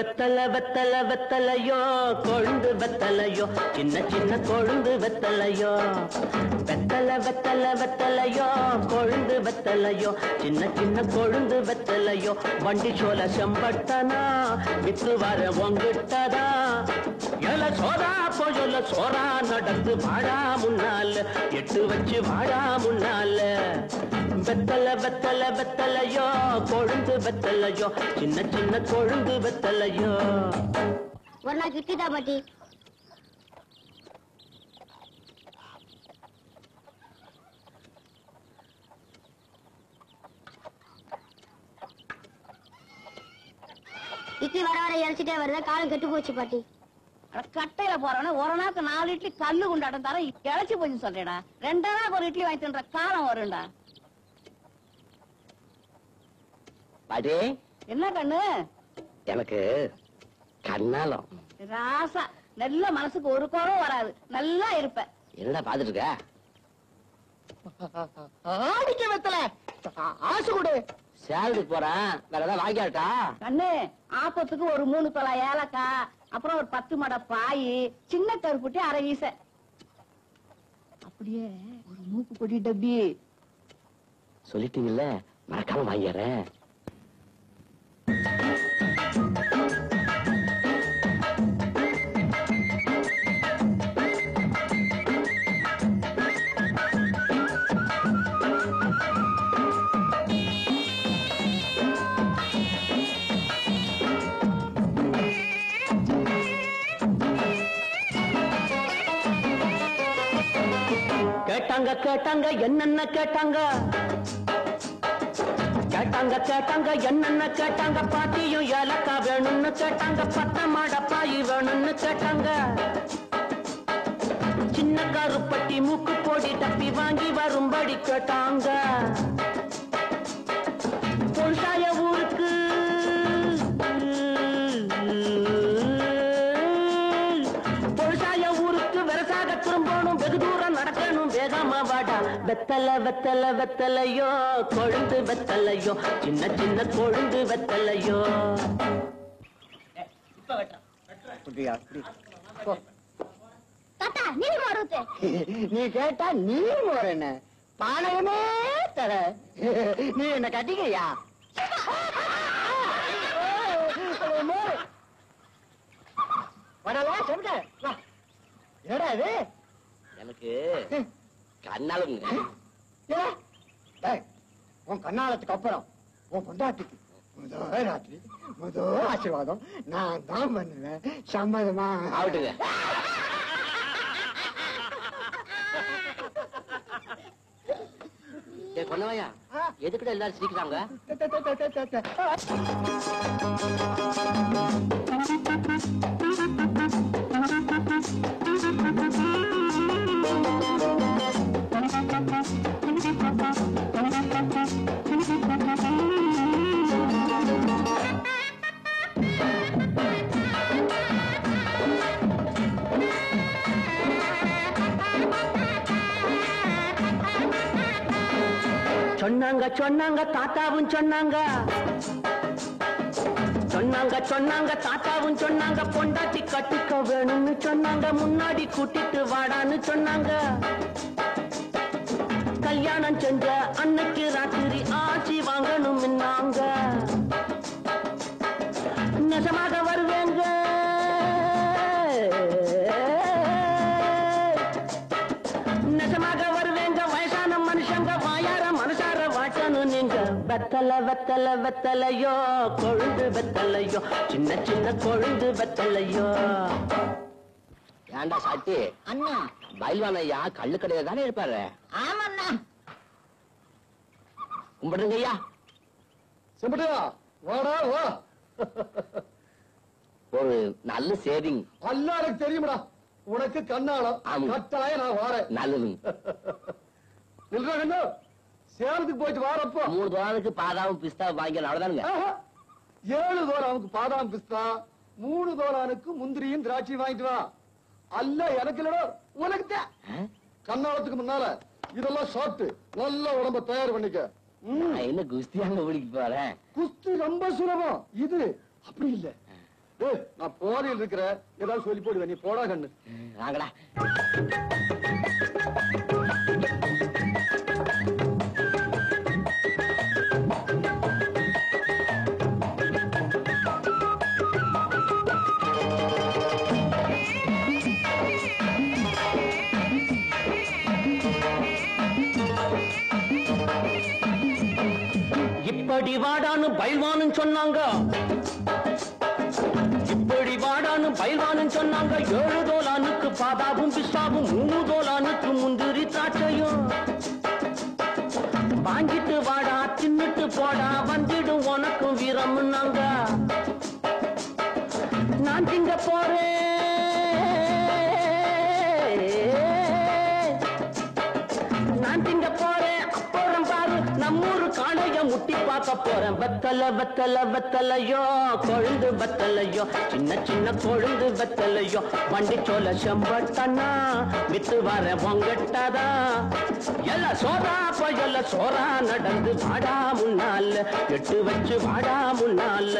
வெத்தல வெத்தல வெத்தலையோ கொழுந்து வெத்தலையோ சின்ன சின்ன கொழுந்து வெத்தலையோ வெத்தல வெத்தல வெத்தலையோ கொழுந்து வெத்தலையோ சின்ன சின்ன கொழுந்து வெத்தலையோ வண்டி சோல செம்பட்டனா வித்து வர உங்கிட்டதா எல சோதா போயொல்ல சோரா நடந்து வாழா முன்னால எட்டு வச்சு வாழா முன்னால வெத்தல வெத்தல வெத்தலையோ கொழுந்து வெத்தலையோ சின்ன சின்ன கொழுந்து வெத்தலையோ ஒரு நாள் கிட்டிதா பாட்டி இட்லி வர வர இறைச்சிட்டே வருதா காலம் கெட்டு போச்சு பாட்டி கட்டையில போறவன ஒரு நாளுக்கு 4 இட்லி கல்லு குண்டாட்டம் தர இழைச்சி போச்சு சொல்றேடா 2 நாளுக்கு ஒரு இட்லி வாங்கி தின்ற காலம் வரும்டா பாட்டி என்ன கண்ணு எனக்கு கண்ணாலம் ராசா நல்ல மனசுக்கு ஒரு குறவும் வராது நல்லா இருப்ப என்னடா பாத்துட்டு இருக்க ஆடிக்க வெத்தல ஆசை கொடு சேலத்துக்கு போறேன் வேற ஏதாவது வாங்கியாட்டா கண்ணு ஆப்பத்துக்கு ஒரு 3 தொலை ஏலக்காய் அப்புறம் ஒரு 10 மடை பாய் சின்ன கருப்புட்டி அரை வீச அப்படியே ஒரு மூக்கு பொடி டப்பி சொல்லிட்டீங்கல்ல மறக்காம வாங்கிடுறேன் கேட்டாங்க கேட்டாங்க என்னென்ன கேட்டாங்க கேட்டாங்க கேட்டாங்க என்னென்ன கேட்டாங்க பாட்டியும் ஏலக்கா வேணும்னு கேட்டாங்க 10 மாட பாய் வேணும்னு கேட்டாங்க சின்ன கருப்பட்டி மூக்கு போடி டப்பி வாங்கி வரும்படி கேட்டாங்க பொருசாய ஊருக்கு வெரசாக திரும்பணும் வெகு தூரம் நடக்கணும் வேகமா வாடா வெத்தல வெத்தல வெத்தலையோ கொழுந்து வெத்தலையோ சின்ன சின்ன கொழுந்து வெத்தலையோ தாத்தா நீர் மாறுத்து நீ கேட்டா நீ போறேன்னு பானையமே தர நீ என்ன கட்டிக்கிறியா வரலாம் சொல்லிட்ட என்னடா இது எனக்கு கண்ணாலும் உன் கண்ணாலத்துக்கு அப்புறம் உன் பொண்டாட்டிக்கு முதல் ராத்திரி முதல் ஆசீர்வாதம் நான் தான் பண்ணுவேன் சம்மதமா ஆகட்டுங்க கொன்னவையா எதுக்கிட்ட எல்லாரும் சிரிக்கிறாங்க சொன்னாங்க சொன்னாங்க தாத்தாவும் சொன்னாங்க சொன்னாங்க சொன்னாங்க தாத்தாவும் சொன்னாங்க பொண்டாட்டி கட்டிக்க வேணும்னு சொன்னாங்க முன்னாடி கூட்டிட்டு வாடான்னு சொன்னாங்க கல்யாணம் செஞ்ச அன்னைக்கு ராத்திரி ஆட்சி வாங்கணும் நாங்க நெசமாக வருவேங்க நெசமாக வருவேங்க வயசான மனுஷங்க வாயார மனசார வாட்டணும் நீங்க வெத்தல வெத்தல வெத்தலையோ கொழுந்து வெத்தலையோ சின்ன சின்ன கொழுந்து வெத்தலையோ ஏண்டா சாட்டி அண்ணா பயில்வான் ஐயா கள்ளு கடையில தானே இருப்பாரு ஆமாண்ணா கும்பிடுங்க ஐயா செம்பட்டியா வாடா வா ஒரு நல்ல சேவிங் அல்ல எனக்கு தெரியுமடா உனக்கு கண்ணாலம் கட்டாய நான் வாரேன் நல்லது நில்றாங்க சேலத்துக்கு போயிட்டு வாரப்போ 3 தோரானுக்கு பாதாவும் பிஸ்தா வாங்கிக்கலாம் அவ்வளவுதானுங்க 7 தோரானுக்கு பாதாம் பிஸ்தா 3 தோரானுக்கு முந்திரியும் திராட்சை வாங்கிட்டு வா அல்ல எனக்கு இல்லடா உனக்கு கண்ணாலத்துக்கு முன்னால இதெல்லாம் சாப்பிட்டு நல்ல உடம்ப தயார் பண்ணிக்க என்ன குஸ்தியாங்க ஓடிக்கு போறேன் குஸ்தி ரொம்ப சுலபம் இது அப்படி இல்ல நான் போதையில் இருக்கிற ஏதாவது சொல்லி போடுவேன், நீ போடா கண்ணு. வாங்கடா. இப்படி வாடான்னு பைல்வான்னு சொன்னாங்க, இப்படி வாடான்னு பைல்வான்னு சொன்னாங்க. 7 தோலானுக்கு பாதாவும் பிஸ்தாவும், 3 தோலானுக்கு முந்திரி திராட்சையும். வாங்கிட்டு வாடா தின்னுட்டு போடா, வந்துடும் உனக்கும் வீரம்னாங்க. நான் திங்க போறேன், நான் திங்க போறேன். அப்புறம் பாரு நம்மூரு காணைய முட்டி பார்க்க போறேன். வெத்தல வெத்தல வெத்தலையோ, கொழுந்து வெத்தலையோ, சின்ன சின்ன கொழுந்து வெத்தலையோ. வண்டி சோல செம்பட்டனா வித்து வர பொங்கட்டதா. எல்லாம் சோறா பயல சோறா நடந்து வாடா முன்னால, எட்டு வச்சு வாடா முன்னால.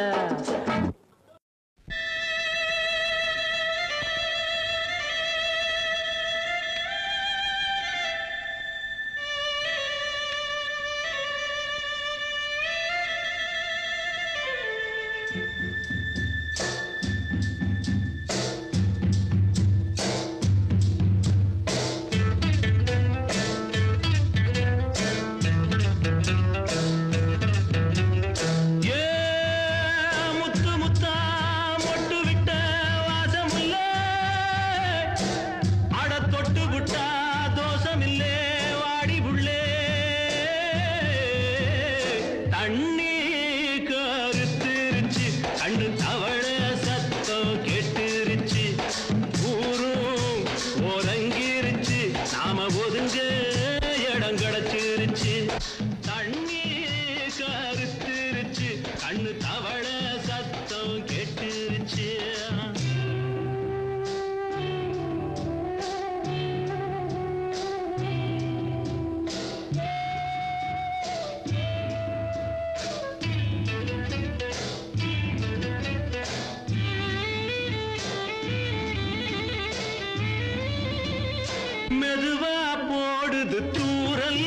மெதுவா போடுது தூரல்,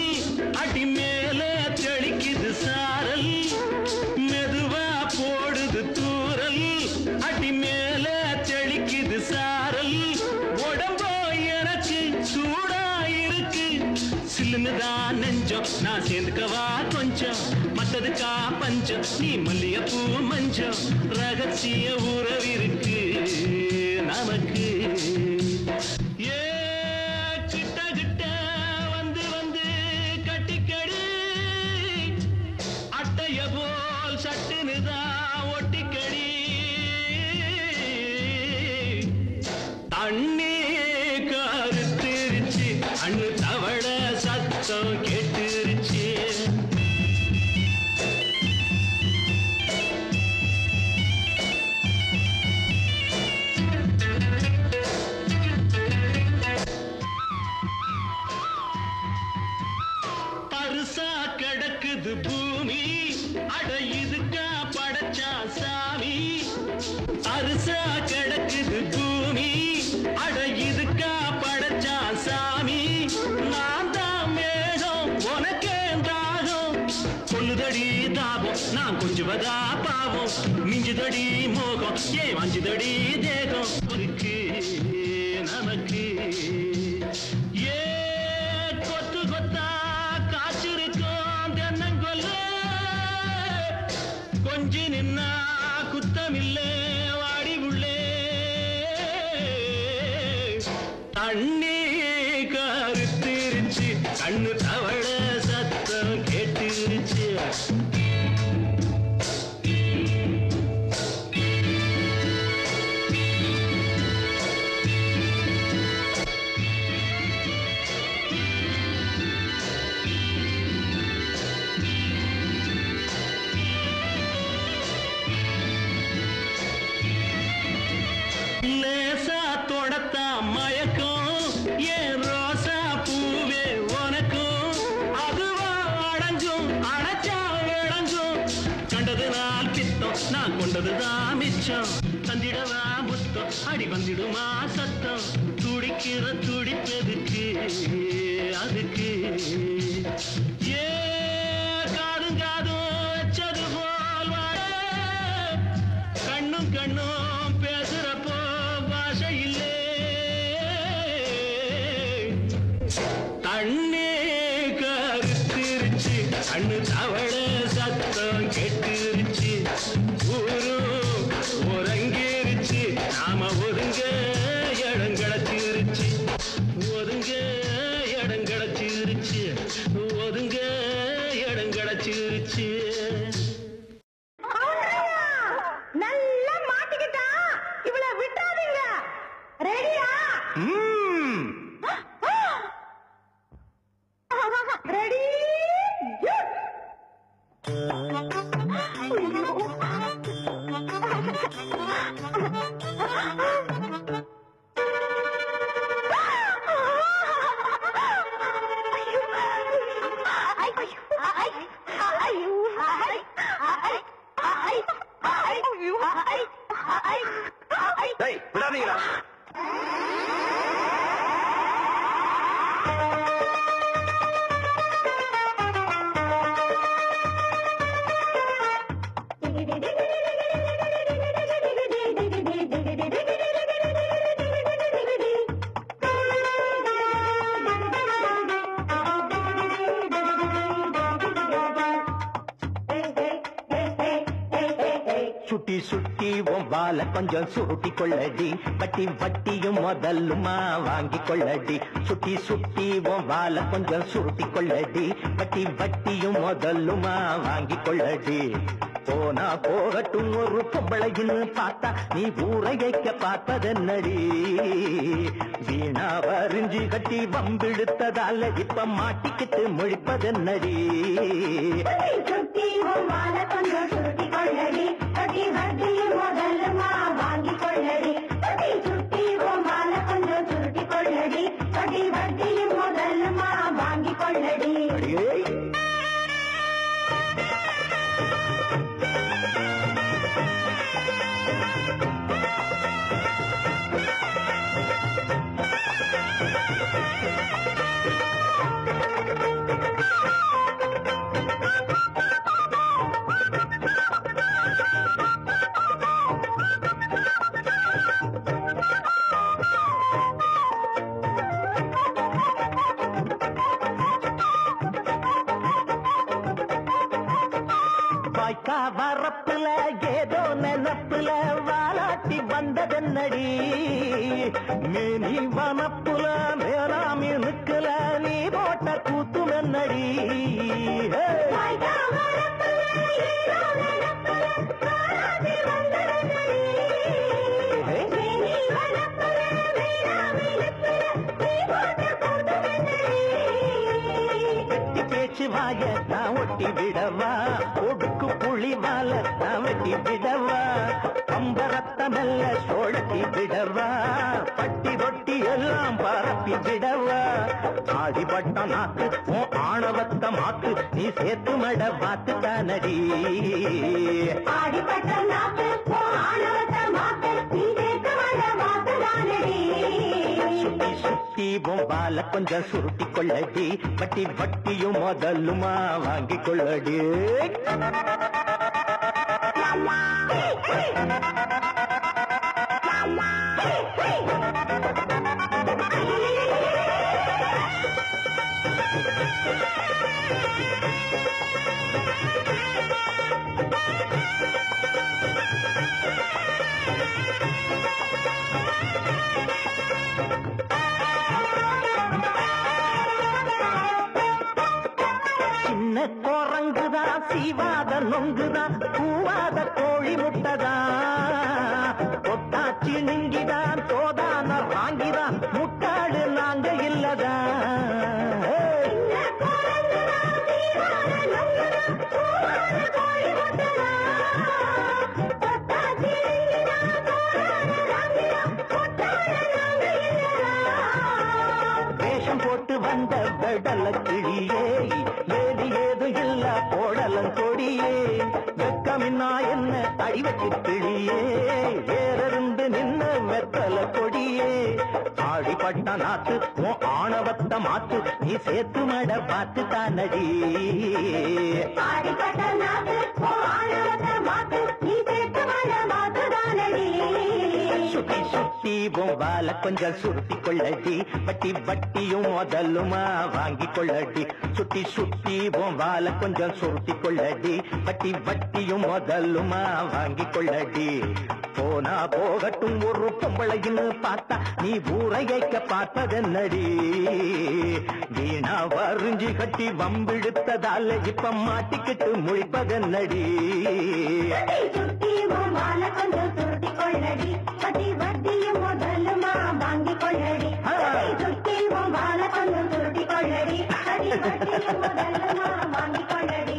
அடி மேல தெளிக்குது சாரல். மெதுவா போடுது தூரல், அடி மேல தெளிக்குது சாரல். உடம்போ எனக்கு சூடா இருக்கு, சில்லுன்னுதான் நெஞ்சம். நான் சேர்ந்துக்கவா கொஞ்சம், மத்ததுக்கா பஞ்சம். நீ மல்லிகைப்பூ மஞ்சம், ரகசிய உறவிருக்கு நமக்கு. தண்ணி கருத்திருச்சு, அண்ணு தவள சத்தம் கேட்டுருச்சு. பருசா கிடக்குது பூமி, அட இதுக்கா படைச்சா சாமி. அரிசா கிடக்குது பூமி, அட இதுக்கா படைச்சா சாமி. நான் தான் மேகம் உனக்கே தாகம், சொல்லுதடி தாபம் நான் கொஞ்சுவதா பாவம். மிஞ்சுதடி மோகம் ஏன் வஞ்சுதடி தேகம் இருக்கு நமக்கு. ஏ கொத்து கொத்தா காய்ச்சிருக்கோம் தென்னங்கொல்ல, கொஞ்சி நின்னா குத்தமில்லை வாடி உள்ளே. தண்ணி கருத்திருச்சு, கண்ணு தவள சத்தம் கேட்டுருச்சு. லேசா தொடத்தா மயக்கம், ஏன் ரோசா பூவே உனக்கும். அதுவா அடைஞ்சும் அடைச்சா விளைஞ்சும், கண்டது நாள் பித்தம் நான் கொண்டதுதான் மிச்சம். தந்தி ஆடி வந்துடுமா சத்தம் துடிக்கிற துடிப்பெதுக்கு அதுக்கு ஏ காதும் வச்சது போல் கண்ணும் கண்ணும் பேசுறப்போ பாஷை இல்லே தண்ணே கருத்திருச்சு கண்ணு தவள சத்தம் கெட்டுருச்சு ஊரும் உறங்கிருச்சு நாம ஒதுங்க இடம் கிடைச்சிருச்சு ஒதுங்க இடம் கிடைச்சிருச்சு ஒதுங்க இடம் கிடைச்சிருச்சு நல்லா மாட்டிக்கிட்டா இவளை விட்டாதீங்க ரெடியா ரெடி விடாதீங்களா சுட்டி சுட்டி ஒவ்வால கொஞ்சம் சுருட்டி கொள்ளடி வட்டி வட்டியும் முதல்லுமா வாங்கி கொள்ளடி சுட்டி சுட்டி ஒவ்வால கொஞ்சம் சுருட்டி கொள்ளடி வட்டி வட்டியும் முதல்லுமா வாங்கி கொள்ளடி போனா போகட்டும் ஒரு பொம்பளைன்னு பார்த்தா நீ ஊரையைக்க பார்ப்பதென்னடி வீணா வரிஞ்சு கட்டி வம்பிழுத்ததால இப்ப மாட்டிக்கிட்டு முழிப்பதென்னடி சுட்டி மால கொஞ்சம் சுருட்டி கொள்ளடி கட்டி வட்டியும் முதல்லுமா வாங்கி கொள்ளடி சுட்டி மால கொஞ்சம் சுருட்டி கொள்ளடி கட்டி வட்டியும் முதல்லுமா வாங்கி கொள்ளடி வரப்புல ஏதோ நினப்புல வாலாட்டி வந்ததென்னடி மேனி வனப்புல மேலாமி நிக்கல நீ போட்ட கூத்துமென்னடி பேச்சு வாய நான் ஒட்டி விடவா ஒடுக்கு புளி மால நான் வெட்டி விடவா அம்பரத்த மெல்ல சோழட்டி விடவா பட்டி ரொட்டி எல்லாம் பரப்பி விடவா ஆடிப்பட்ட நாக்கு உன் ஆணவத்த மாக்கு நீ சேர்த்து மட பார்த்து தானடி ஆடிப்பட்ட நாக்கு ஆணவத்த மாக்கு நீ சேர்த்து மட பார்த்து தானடி சுட்டி சுட்டி பொம்பால கொஞ்சம் சுருட்டி கொள்ளடி வட்டி வட்டியும் முதல்லுமா வாங்கி கொள்ளடி சின்ன குரங்குதான் சீவாத நொங்குதான் பூவாத கோழி முட்டைதான் பொட்டாச்சி நிங்கிதான் சோதான வாங்கிதான் முட்டாடு நாங்க இல்லதான் வேஷம் போட்டு போட்டு வந்த வெடல கிளியே வேலி ஏதும் இல்ல போடலம் கொடியே வெக்கமின்னா என்ன அடிவச்சு கிளியே வேறிருந்து நின்ன வெத்தல கொடியே ஆடிப்பட்ட நாத்து உன் ஆணவத்த மாத்து நீ சேத்து மட பார்த்து தானடி ஆடிப்பட்ட நாத்து உன் ஆணவத்த மாத்து நீ சேத்து மட பார்த்து தானடி சுட்டி சுட்டி பொம்பால கொஞ்சம் சுருட்டி கொள்ளடி வட்டி வட்டியும் முதலுமா வாங்கி கொள்ளடி சுட்டி சுட்டி பொம்பால கொஞ்சம் சுருட்டி கொள்ளடி வட்டி வட்டியும் முதலுமா வாங்கி கொள்ளடி போனா போகட்டும் ஒரு பொம்பளைன்னு பார்த்தா நீ ஊரையைக்க பார்த்ததென்னடி வீணா வரிஞ்சி கட்டி வம்பிழுத்ததால இப்ப மாட்டிக்கிட்டு முழிப்பதென்னடி சுட்டி பொம்பால கொஞ்சம் சுருட்டி கொள்ளடி வட்டி வட்டியும் முதலுமா வாங்கி கொள்ளடி சுட்டி பொம்பால கொஞ்சம் சுருட்டி கொள்ளடி வட்டி வட்டியும் முதலுமா வாங்கி கொள்ளடி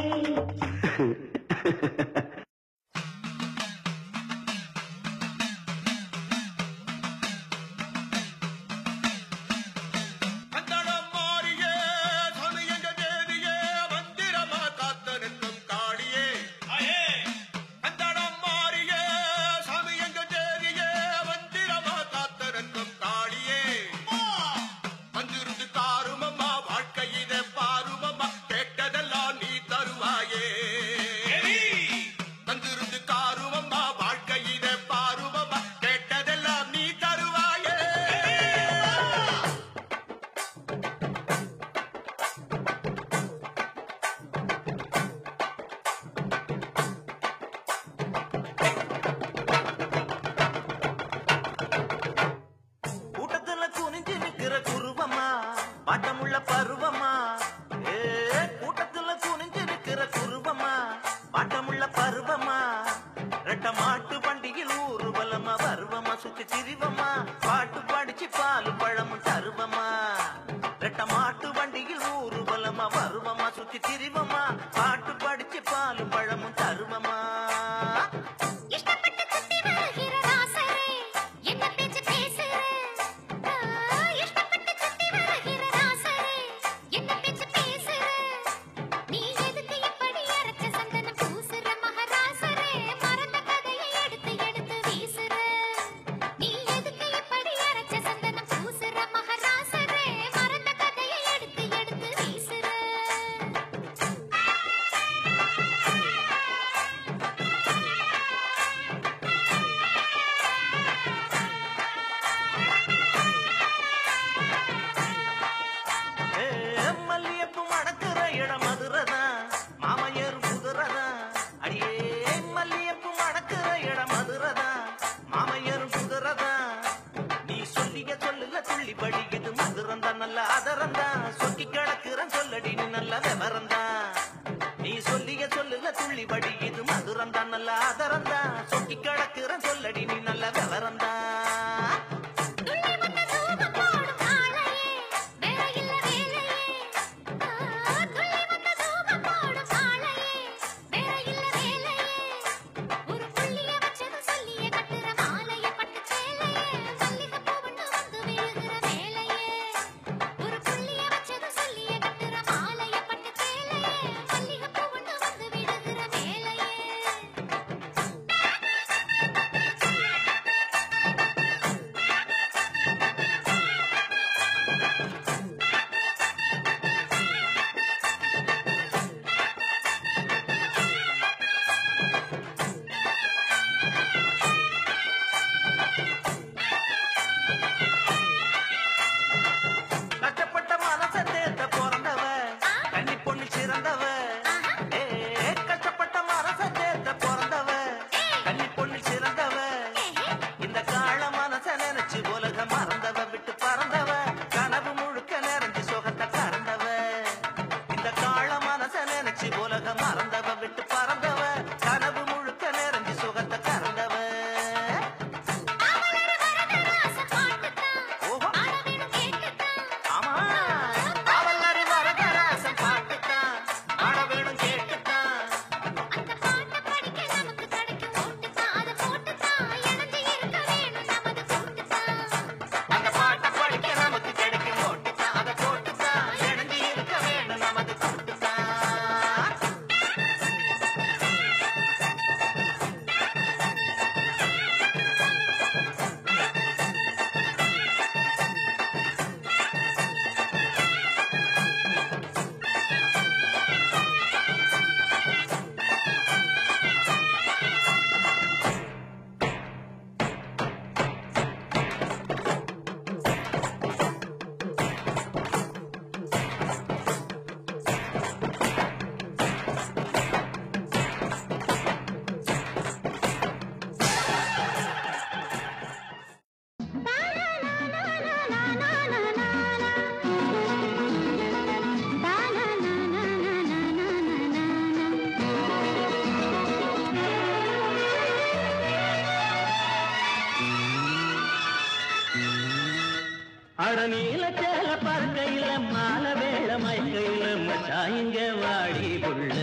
நீல சேல பறக்கையில மாலை வேள மயக்கையில மச்சாயிங்க வாடி புள்ள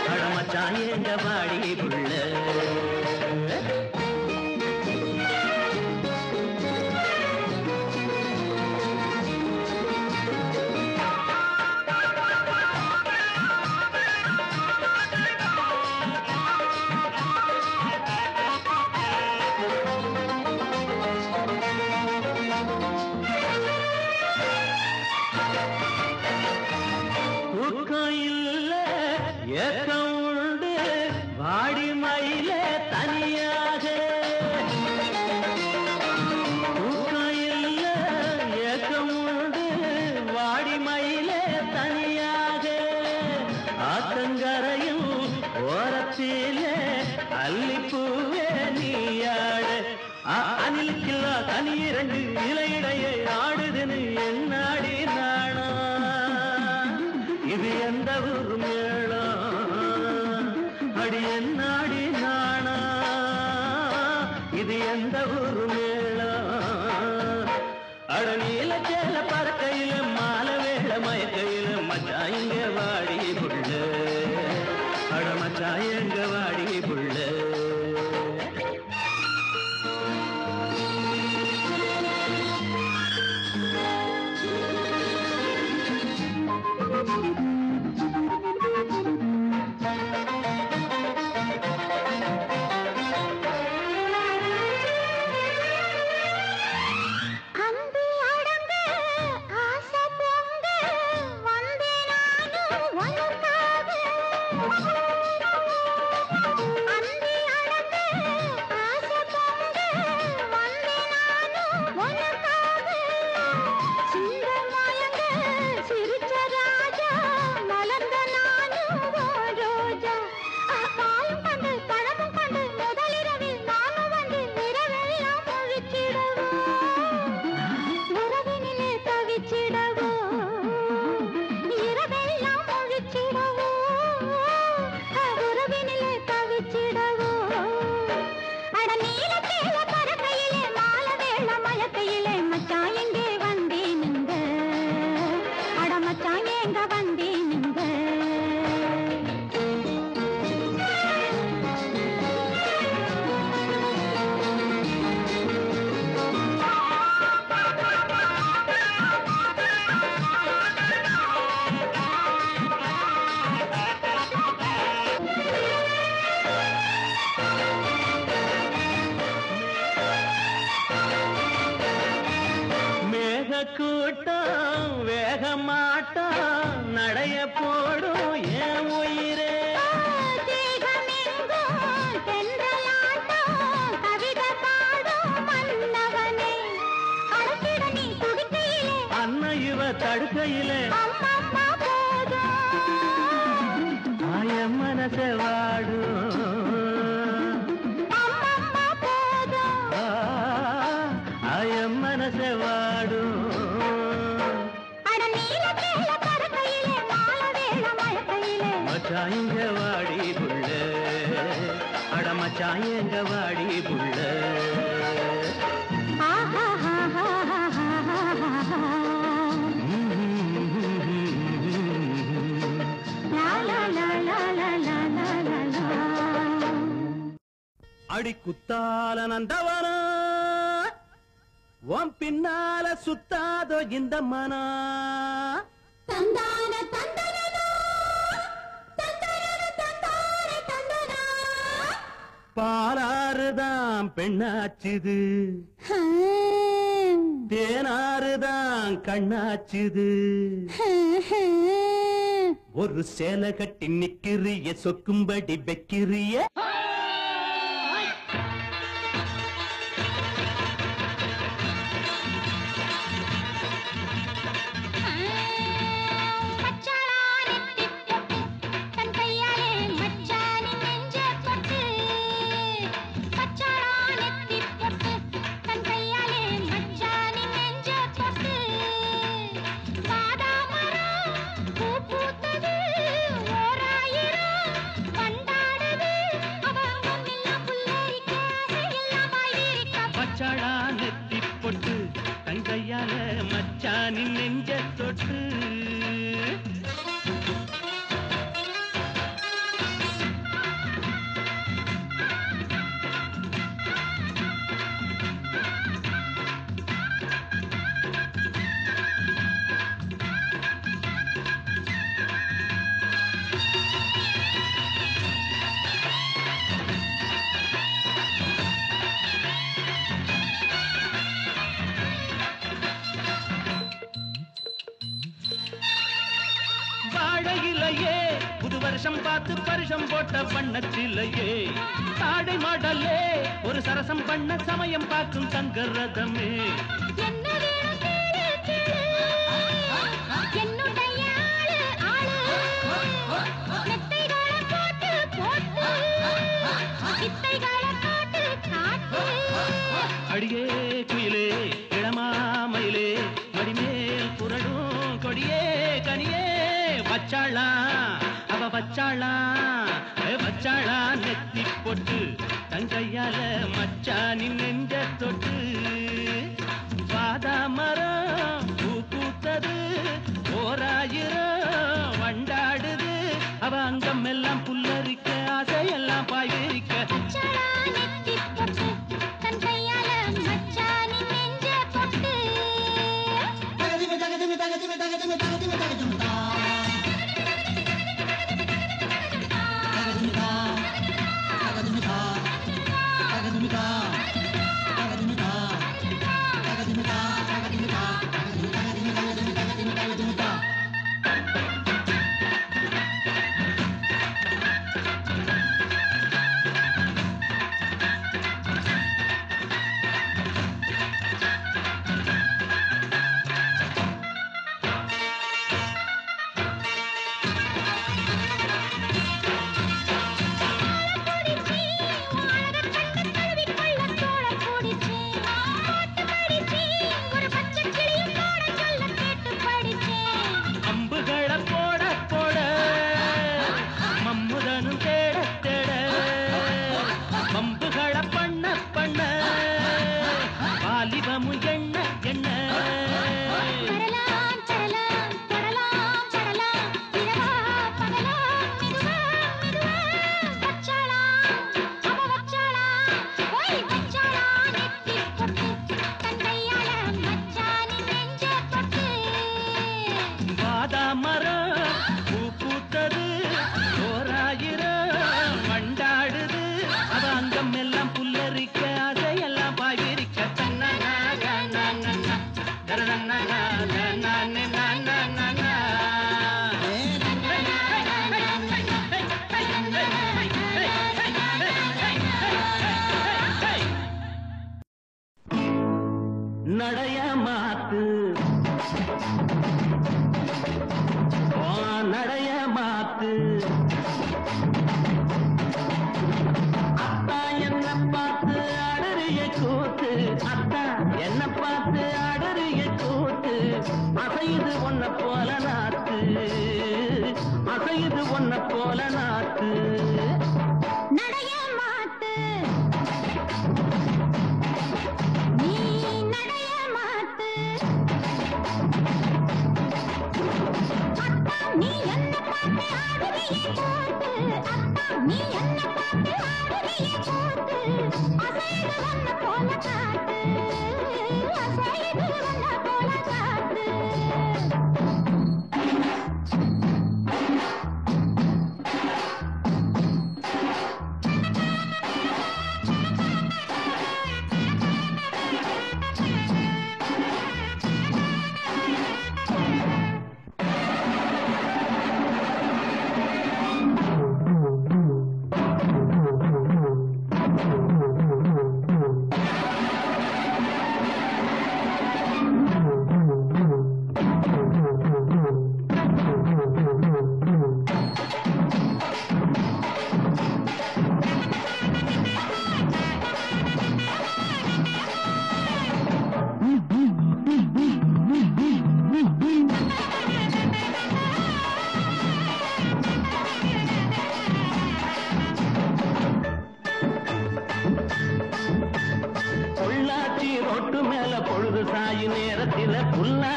அட மச்சாயிங்க வாடி புள்ள அடி குத்தால நந்தவனா உன் பின்னால சுத்தாதோ இந்த மனா தந்தான தந்தனோ தந்தனோ தந்தானே தந்தனா பாலாறுதான் பெண்ணாச்சுது தேனாறுதான் கண்ணாச்சுது ஒரு சேலை கட்டி நிக்கிறிய சொக்கும்படி வைக்கிறிய பூத்தது ஓராயிரம் மச்சானின் நெஞ்ச தொட்டு வாழையிலையே புது வருஷம் பார்த்து பரிசம் போட்ட பண்ணத்திலையே தாடை மாடலே ஒரு சரசம் பண்ண சமயம் பார்க்கும் தங்கரதமே அடியே குயிலே இளமாமயிலே மடிமேல் புரடும் கொடியே கனியே வச்சாளா அவ வச்சாளா வச்சாளா நெத்தி பொட்டு தங்கையால மச்சானின் நெஞ்ச தொட்டு வாதா மரம் பூ பூத்தது ஓராயிரம் வண்டாடுது அவ அங்கம் எல்லாம் புல்லரிக்க ஆசையெல்லாம் பாய்விரிக்க நடைய மாத்து நடைய மாத்து அத்தா என்ன பார்த்து அடறிய கூத்து அத்தா என்ன பார்த்து அடறிய கூத்து அசையுது ஒன்ன போல நாத்து அசையுது ஒன்ன போல நாத்து நடைய மாத்து நீ நடைய மாத்து அத்தா நீ என்ன பார்த்து ஆடுறியே கூத்து அத்தா நீ என்ன பார்த்து ஆடுறியே கூத்து அசையுது ஒன்ன போல காத்து அசையுது ஒன்ன போல காத்து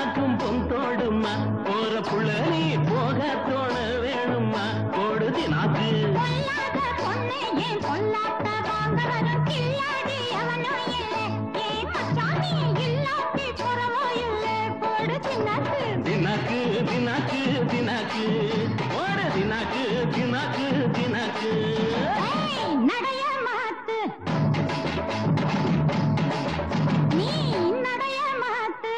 பொன்னாக்கும் பொந்தோடுமா போற புள்ள நீ போக தோண வேணுமா போடு தினாக்கு பொல்லாத பொண்ணு ஏன் பொல்லாத வாங்க வரும் கில்லாடி அவனோ இல்லை ஏன் மச்சானி இல்லாட்டி புறமோ இல்லை போடு தின்னாக்கு தினாக்கு தினாக்கு தினாக்கு போடு தினாக்கு தினாக்கு தினாக்கு நடைய மாத்து நீ நடைய மாத்து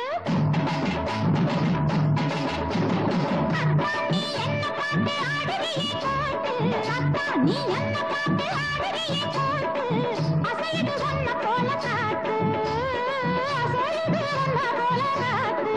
அக்கா நீ என்ன பார்த்து ஆடுறியே கோட்டு அக்கா நீ என்ன பார்த்து ஆடுறியே கோட்டு அசையுது ஒன்ன போல காத்து அசையுது ஒன்ன போல காத்து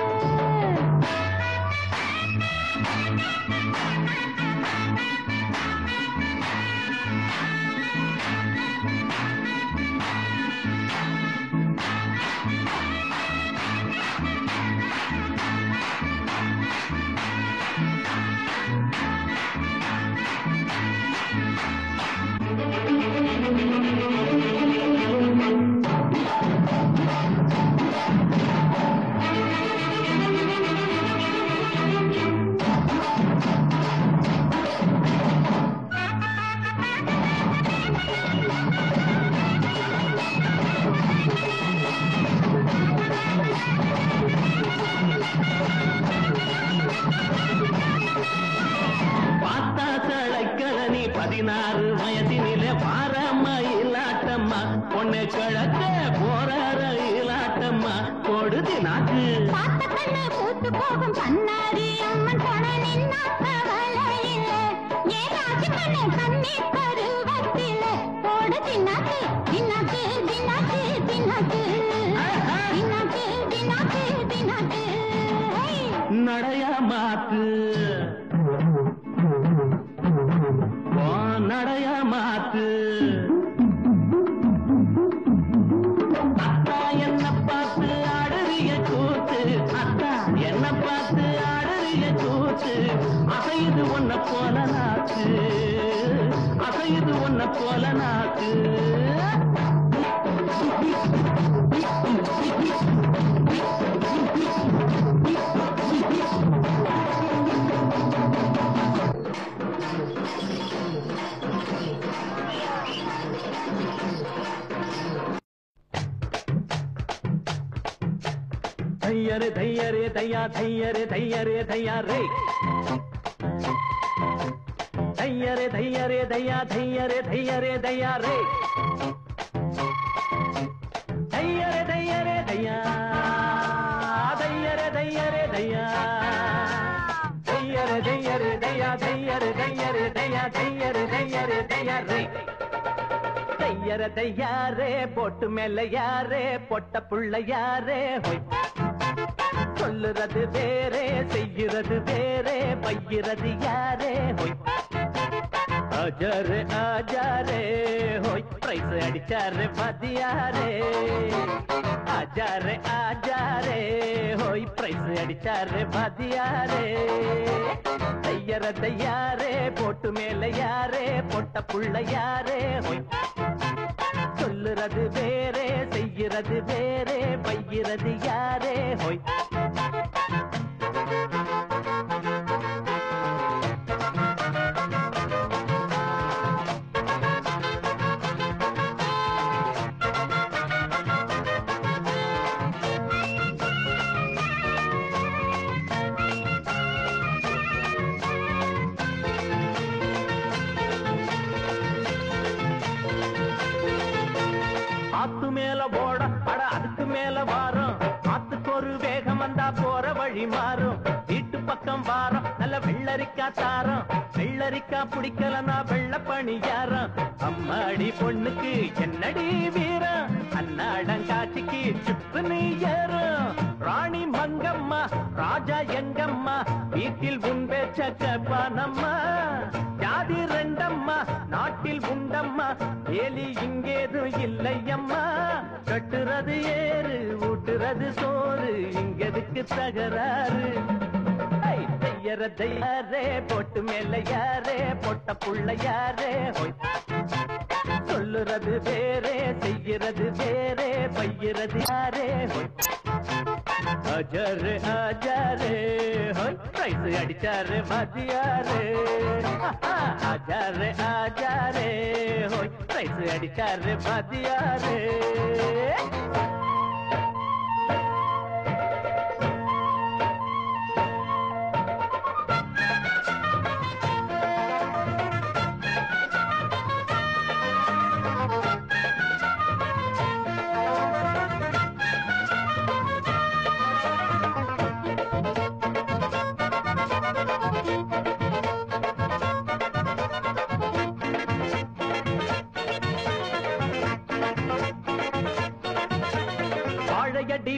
பார்த்தா சளைக்கல நீ 16 வயதினிலே பாரமயிலாட்டம்மா பொண்ணு கிழக்க போற ரயிலாட்டம்மா போடு தினாக்கு பார்த்த கண்ணு பூத்து போகும் பண்ணாரி அம்மன் போன நின்னா கவலையில்லை ஏன் ராசி கண்ணு கண்ணி பருவத்திலே போடு தின்னாக்கு தின்னாக்கு தின்னாக்கு தின்னாக்கு தின்னாக்கு தின்னாக்கு தின்னாக்கு நடைய மாத்து ஓ நடைய மாத்து அத்தா என்ன பார்த்து ஆடுறிய கூத்து அத்தா என்ன பார்த்து ஆடுறிய கூத்து அசையுது ஒன்ன போல நாக்கு அசையுது ஒன்ன போல நாக்கு தையரே தையரே தையா தையரே தையரே தையா ரே தையரே தையரே தையா தையரே தையரே தையா ரே தையரே தையரே தையா தையரே தையரே தையா தையரே தையரே தையா தையரே தையரே தையா தையரே தையரே தையா ரே தையர தையாரே பொட்டு மேல யாரே பொட்ட புள்ள யாரே ஹொய் சொல்லுறது வேறே செய்யுறது வேறே பையிறது யாரே ஹொய் ஆஜாரே ஆஜாரே ஹொய் பிரைஸ் அடிச்சாரே மதியாரே ஆஜாரே ஆஜாரே ஹொய் பிரைஸ் அடிச்சாரே மதியாரே தையர தையாரே பொட்டு மேல யாரே பொட்ட புள்ள யாரே ஹொய் சொல்லுறது வேறே செய்யுறது வேறே பையிறது யாரே ஹொய் ஆத்து மேல போட அட அதுக்கு மேல வாரம் ஆத்துக்கு ஒரு வேகம் வந்தா போற வழி மாறும் வீட்டு பக்கம் வாரம் நல்ல வெள்ளரிக்கா தாரம் வெள்ளரிக்கா பிடிக்கலனா வெள்ள பணியாரம் அம்மாடி பொண்ணுக்கு என்னடி வீரம் அன்னாடங்காட்சிக்கு சுப்பு நீ ஏறும் ராணி மங்கம்மா ராஜா எங்கம்மா வீட்டில் உன்பேச்ச கப்பானம்மா ஜாதி ரெண்டம்மா நாட்டில் உண்டம்மா ஏலி இங்கேதும் இல்லையம்மா கட்டுறது ஏறு ஊட்டுறது சோறு இங்கதுக்கு தகராறு தையர தையாரே பொட்டு மேல யாரே பொட்ட புள்ள யாரே ஹொய் சொல்லுறது வேறே செய்யறது வேறே பையிறது யாரே ஹொய் ஆஜாரு ஆஜாரு ஹோய் பிரைஸ் அடிச்சாரு வாத்தியாரு ஆஜாரு ஆஜாரு ஹோய் பிரைஸ் அடிச்சாரு வாத்தியாரு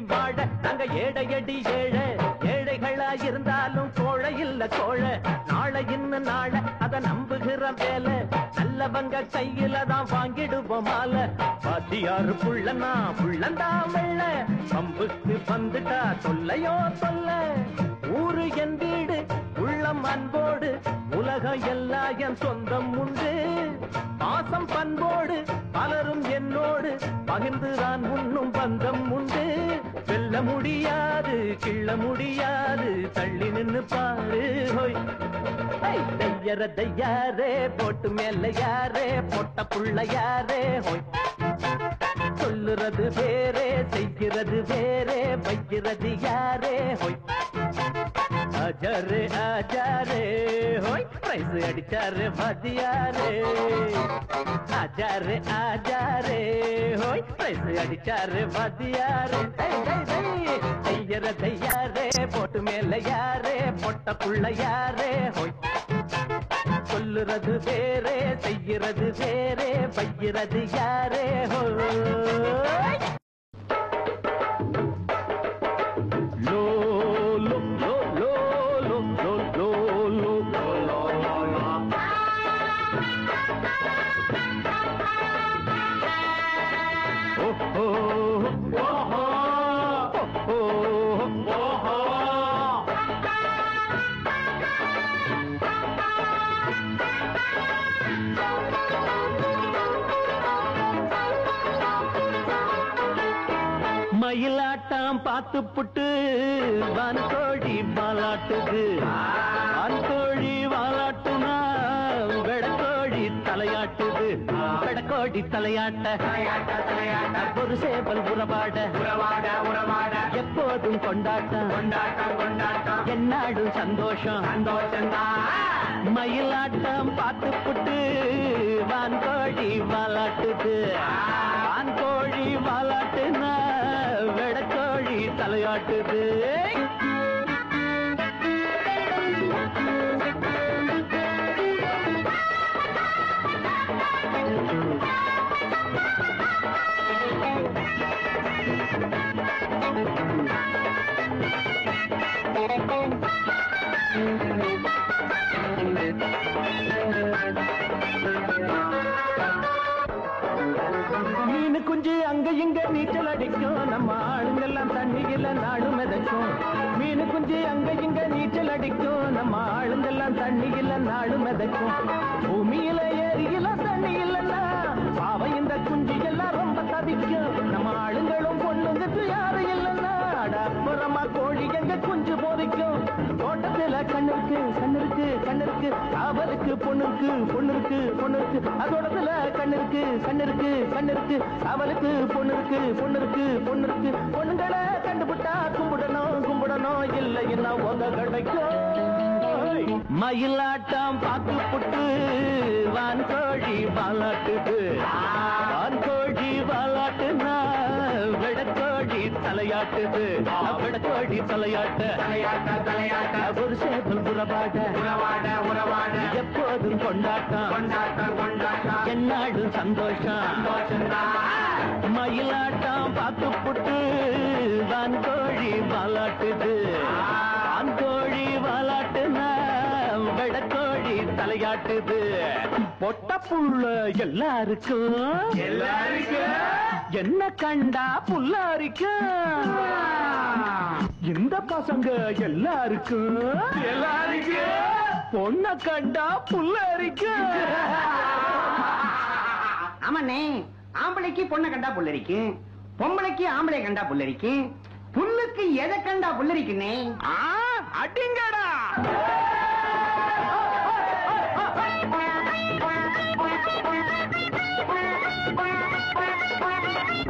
வாழ நாங்க ஏழையடி ஏழை ஏழைகளா இருந்தாலும் கோழை இல்ல கோழை நாளை இன்னும் நாளை அத நம்புகிற வேலை நல்லவங்க கையில தான் வாங்கிடுவோம் மாலை பாத்தியாரு புள்ளனா புள்ளந்தா வெள்ள பம்புக்கு வந்துட்டா சொல்லையோ சொல்ல ஊரு என் வீடு உள்ளம் அன்போடு உலகம் எல்லாம் என் சொந்தம் உண்டு பாசம் பண்போடு பலரும் என்னோடு பகிர்ந்துதான் உண்ணும் பந்தம் உண்டு வெல்ல முடியாது கிள்ள முடியாது தள்ளி நின்னு பாரு ஹோய் தையர தையாரே போட்டு மேல யாரே பொட்ட புள்ள யாரே ஹோய் சொல்லுறது வேறே செய்கிறது வேறே வைக்கிறது யாரே ஹோய் ஆஜாரு ஆஜாரு ஹோய் பிரைஸ் அடிச்சாரு வாத்தியாரு ஆஜாரு ஆஜாரு ஹோய் பிரைஸ் அடிச்சாரு வாத்தியாரு தையர தையாரே போட்டு மேல யாரே பொட்ட புள்ள யாரே ஹோய் சொல்லுறது வேறே செய்கிறது வேறே வைக்கிறது யாரே ஹோய் மயிலாட்டம் பார்த்து புட்டு வான்கோழி வாலாட்டுது வான்கோழி வாலாட்டுனா வெடக்கோழி தலையாட்டுது வெடக்கோழி தலையாட்ட ஒரு சேவல் உறவாட எப்போதும் கொண்டாட்டம் என்னாடும் சந்தோஷம் மயிலாட்டம் பார்த்து புட்டு வான்கோழி வாலாட்டுது வான்கோழி வாலாட்டுனா வெடக்கோழி தலையாட்டுது மீனு குஞ்சு அங்க இங்க நீச்சல் அடிக்கும் நம்ம ஆளுங்கெல்லாம் தண்ணியில நாடு மிதக்கும் மீனு குஞ்சு அங்க இங்க நீச்சல் அடிக்கும் நம்ம ஆளுங்கெல்லாம் தண்ணியில நாடு மிதக்கும் பூமியில ஏரியில தண்ணி இல்லைன்னா பாவம் இந்த குஞ்சு எல்லாம் ரொம்ப தவிக்கும் நம்ம ஆளுங்களும் பொண்ணுங்கு யாரும் இல்லைன்னா அப்புறமா கோழி எங்க குஞ்சு போதிக்கும் தோட்டத்துல கண்ணிருக்கு அவருக்கு பொண்ணுருக்கு அதோடத்துல கண்ணிருக்கு அவளுக்கு பொண்ணுருக்கு பொண்ணுங்களை கண்டுபிட்டா கும்பிடணும் இல்லைன்னா உங்க கிடைக்கும் மயிலாட்டம் பார்த்து புட்டு வான்கோழி வாலாட்டுது வான்கோழி வாலாட்டுனா வெடக்கோழி தலையாட்டுது வெடக்கோழி தலையாட்ட ஒரு சேவல் உறவாட எப்போதும் கொண்டாட்டம் என்னாடும் சந்தோஷம் மயிலாட்டம் பார்த்து புட்டு வான்கோழி வாலாட்டுது வான்கோழி வாலாட்டுனா வெடக்கோழி தலையாட்டுது பொட்ட புள்ள எல்லாருக்கும் என்ன கண்டா புல்லாரிக்கும் இந்த பசங்க எல்லாருக்கும் பொண்ண கண்டா புல்லாரிக்கும் ஆமாண்ணே ஆம்பளைக்கு பொண்ணை கண்டா புல்லரிக்கும் பொம்பளைக்கு ஆம்பளை கண்டா புல்லரிக்கும் புல்லுக்கு எதை கண்டா புல்லரிக்குன்னே? அடிங்கடா.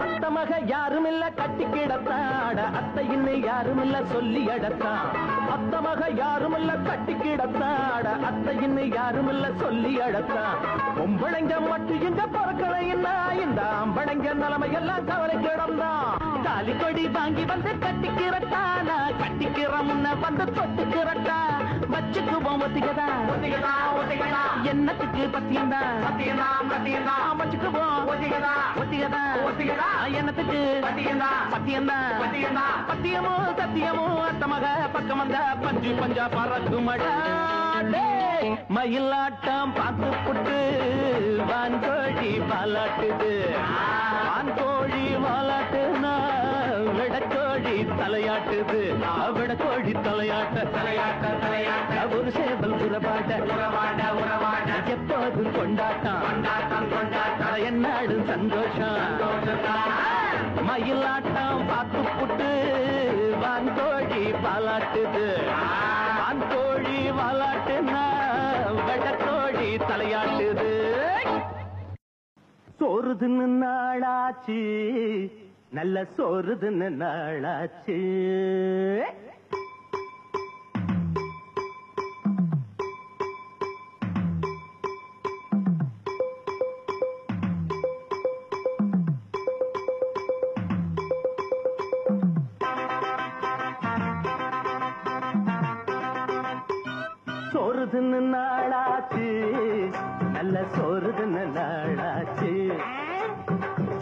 அத்தமக யாரும் இல்ல கட்டி கிடத்தாட அத்தை இன்னும் யாரும் இல்ல சொல்லி அடத்தான். அத்தமக யாரும் இல்ல கட்டி கிடத்தாட அத்தை இன்னும் யாரும் இல்ல சொல்லி அடத்தான். பொம்பளைங்க மட்டும் இங்க பொறக்கலைன்னா இந்த அம்பளைங்க நிலைமையெல்லாம் கவலை கிடந்தான். காலி கொடி வாங்கி வந்து கட்டிக்கிறட்டானா கட்டிக்கிற முன்ன வந்து தொட்டுக்கிறட்டா வச்சுக்குவோம். ஒத்திக்கதா ஒத்திக்கதா ஒத்திக்கதா என்னத்துக்கு பத்தியந்தா பத்தியந்தா பத்தியந்தா வச்சுக்குவோம். ஒத்திக்கதா ஒத்திக்கதா ஒத்திக்கதா என்னத்துக்கு பத்தியந்தா பத்தியந்தா பத்தியந்தா பத்தியமோ சத்தியமோ அத்தமக பக்கம் வந்த பஞ்சு பஞ்சா பறக்குமடா. மயிலாட்டம் பார்த்து புட்டு வான்கோழி பாலாட்டுது. வான்கோழி வாலாட்டுனா விடக்கோழி தலையாட்டுது. விடக்கோழி தலையாட்ட தலையாட்ட தலையாட்ட ஒரு சேவல் உறவாட உறவாட உறவாட எப்போதும் கொண்டாட்டம் கொண்டாட்டம் கொண்டாட்டம் என்னாடு சந்தோஷம் மயிலாட்டம் பார்த்து புட்டு வான்கோழி பாலாட்டுது. வான்கோழி வாலாட்டுனா விடக்கோழி தலையாட்டுது. சோறுதுன்னு நாளாச்சு நல்ல சோறுதுன்னு நாளாச்சு. சோறுதுன்னு நாளாச்சு நல்ல சோறுதுன்னு நாளாச்சு.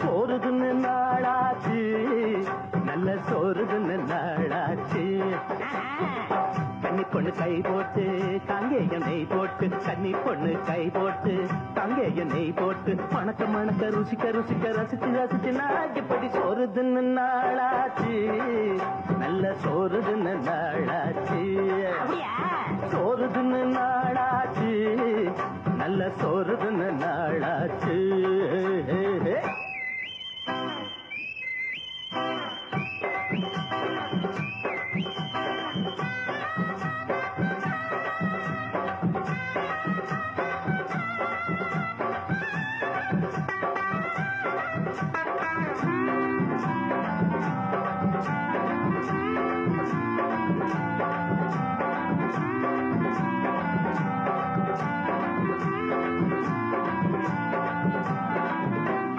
சோறுதுன்னு நாளாச்சு நல்ல சோறுதுன்னு நாளாச்சு. கன்னி பொண்ணு கை போட்டு காங்கேய நெய் போட்டு கன்னி பொண்ணு கை போட்டு காங்கேய நெய் போட்டு மணக்க மணக்க ருசிக்க ருசிக்க ரசிச்சு ரசிச்சு நாய்ப்படி சோறுதுன்னு நாளாச்சு நல்ல சோறுதுன்னு நாளாச்சு. சோறுதுன்னு நாளாச்சு நல்ல சோறுதுன்னு நாளாச்சு.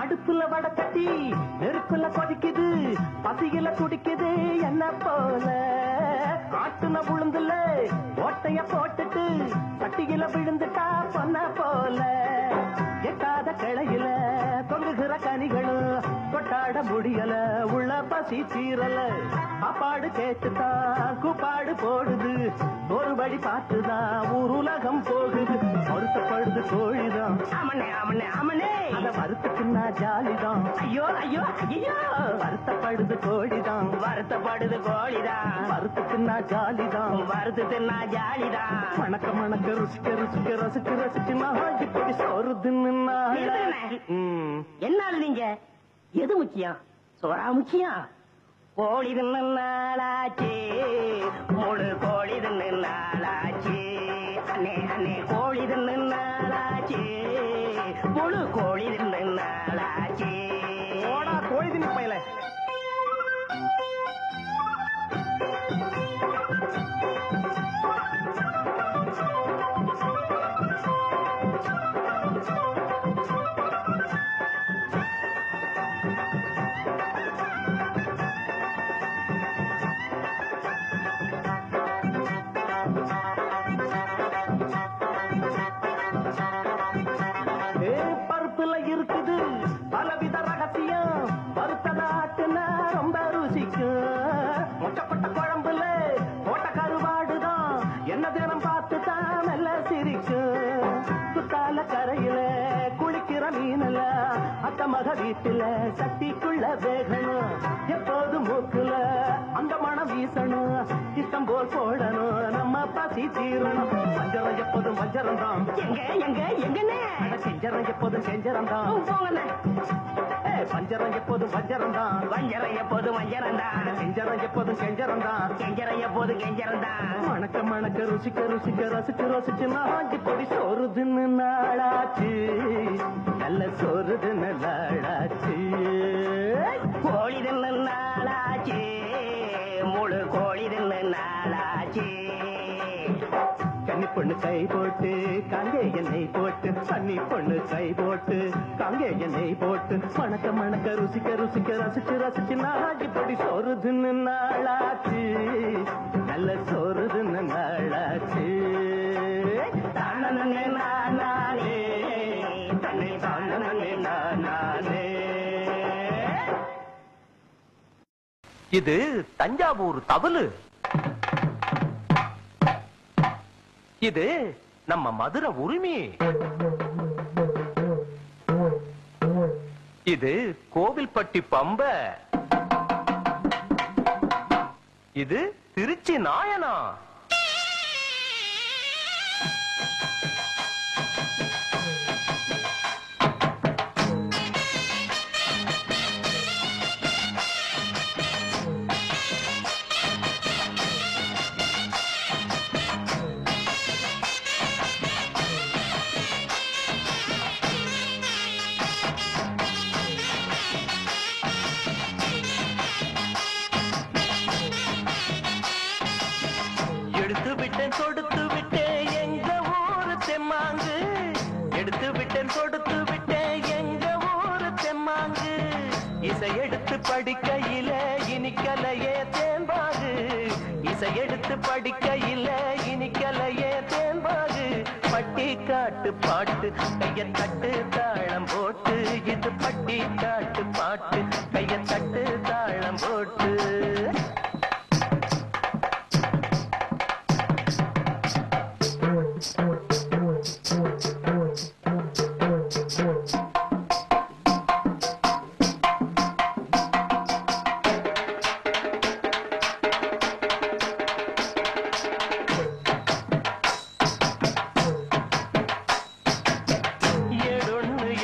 அடுப்புல வடை கட்டி நெருப்புல கொதிக்குது பசியில துடிக்குது என்ன போல. ஆட்டுன உளுந்துல ஓட்டைய போட்டுட்டு சட்டியில விழுந்துட்டா பொன்ன போல. எட்டாத கிளையில தொங்குகிற கனிகளும் கொட்டாட முடியல உள்ள பசி தீரல. சாப்பாடு கேட்டுதான் கூப்பாடு போடுது ஒரு வழி பார்த்துதான் ஊர் உலகம் போகுது. வருத்தப்படுது கோழிதான் அமனே அமனே அமனே அத வருத்தத்துனா ஜாலிதான். ஐயோ ஐயோ ஐயோ வருத்தப்படுது கோழிதான் வருத்தப்படுது கோழிதான். வருத்தத்துனா ஜாலிதான் வருத்தத்துனா ஜாலிதான். மணக்க மணக்க ருசிக்க ருசிக்க ரசிக்க ரசிச்சு நான் இப்படி சோறுதுன்னு என்ன நீங்க எது முக்கியம்? சோறா முக்கியம்? கோழி தின்னு நாளாச்சு முழு கோழி தின்னு நாளாச்சு. அண்ணே அண்ணே கோழி தின்னு நாளாச்சு முழு கோழி தின்னு நாளாச்சு. ஓடா கோழி தின்னு பையல. மக வீட்டுல சட்டிக்குள்ள வேகணும் எப்போதும் மூக்குல அந்த மனம் வீசணும் இஷ்டம் போல் போடணும் நம்ம பசி தீரணும் பஞ்சரம் எப்போதும் பஞ்சரம் தான் எங்கன்னு செஞ்சரம் எப்போதும் செஞ்சரம் தான் பஞ்சரம் எப்போதும் பஞ்சரம் தான் வஞ்சரம் எப்போதும் வஞ்சரம் தான் செஞ்சரம் எப்போதும் செஞ்சரம் தான் செஞ்சரம் எப்போதும் கெஞ்சரம் தான் மணக்க மணக்க ருசிக்க ருசிக்க ரசிச்சு ரசிச்சு நாஞ்சி பொடி சோறுதுன்னு நாளாச்சு நல்ல சோறுதுன்னு நாளாச்சு கோழி தின்னு நாளாச்சு முழு கோழி தின்னு நாளாச்சு கன்னி பொண்ணு கை போட்டு காங்கே எண்ணெய் போட்டு கன்னி பொண்ணு கை போட்டு காங்கே எண்ணெய் போட்டு மணக்க மணக்க ருசிக்க ருசிக்க ரசிச்சு ரசிச்சு நாளாச்சு பொடி சோறுதுன்னு நாளாச்சு நல்ல சோறுதுன்னு நாளாச்சு தானே நானே தன்னை தானே நானே. இது தஞ்சாவூர் தவளு, இது நம்ம மதுரை உரிமை, இது கோவில்பட்டி பம்ப, இது திருச்சி நாயனா. எடுத்து விட்டேன் கொடுத்து விட்டேன் எங்க ஊரு தெம்மாங்கு, எடுத்து விட்டேன் கொடுத்து விட்டேன் எங்க ஊரு தெம்மாங்கு. இசை எடுத்து படிக்கையில இனிக்கலையே தேன்பாகு, இசை எடுத்து படிக்கையில இனிக்கலையே தேன்பாகு. பட்டி காட்டு பாட்டு கைய தட்டு தாளம் போட்டு, இது பட்டி காட்டு பாட்டு கைய தட்டு தாளம் போட்டு.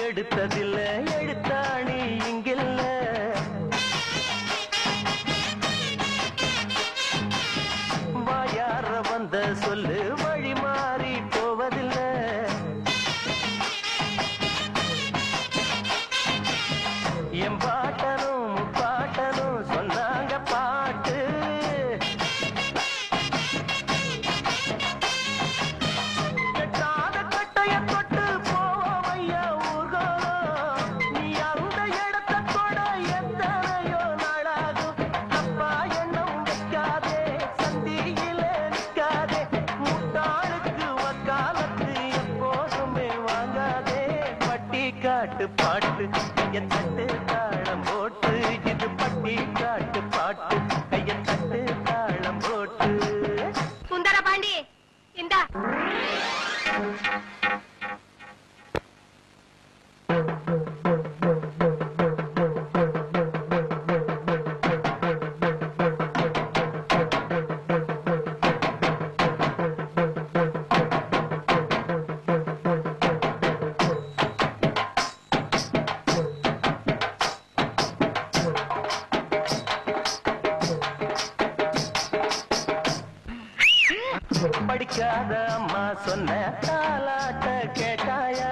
எடுத்ததில்ல எழுத்தாணி இங்கில்ல, வாயார வந்த சொல்லு வழி மாறி போவதில்லை. என் பாட்டனும் பாட்டனும் சொன்னாங்க பாட்டு, கட்டாத கட்டைய தொட்டு போவையா ஊர்கோலம். நீ அந்த இடத்தை தொட எத்தனையோ நாளாகும். தப்பா எண்ணம் வைக்காதே, சந்தியில நிற்காதே, முட்டாளுக்கு வக்காலத்து எப்போதுமே வாங்காதே. பட்டி காட்டு பாட்டு கைய தட்டு தாளம் போட்டு, இது பட்டி காட்டு பாட்டு கைய தட்டு தாளம் போட்டு. சுந்தர பாண்டி இந்தா படிக்காத அம்மா சொன்ன தாலாட்ட கேட்டாயா,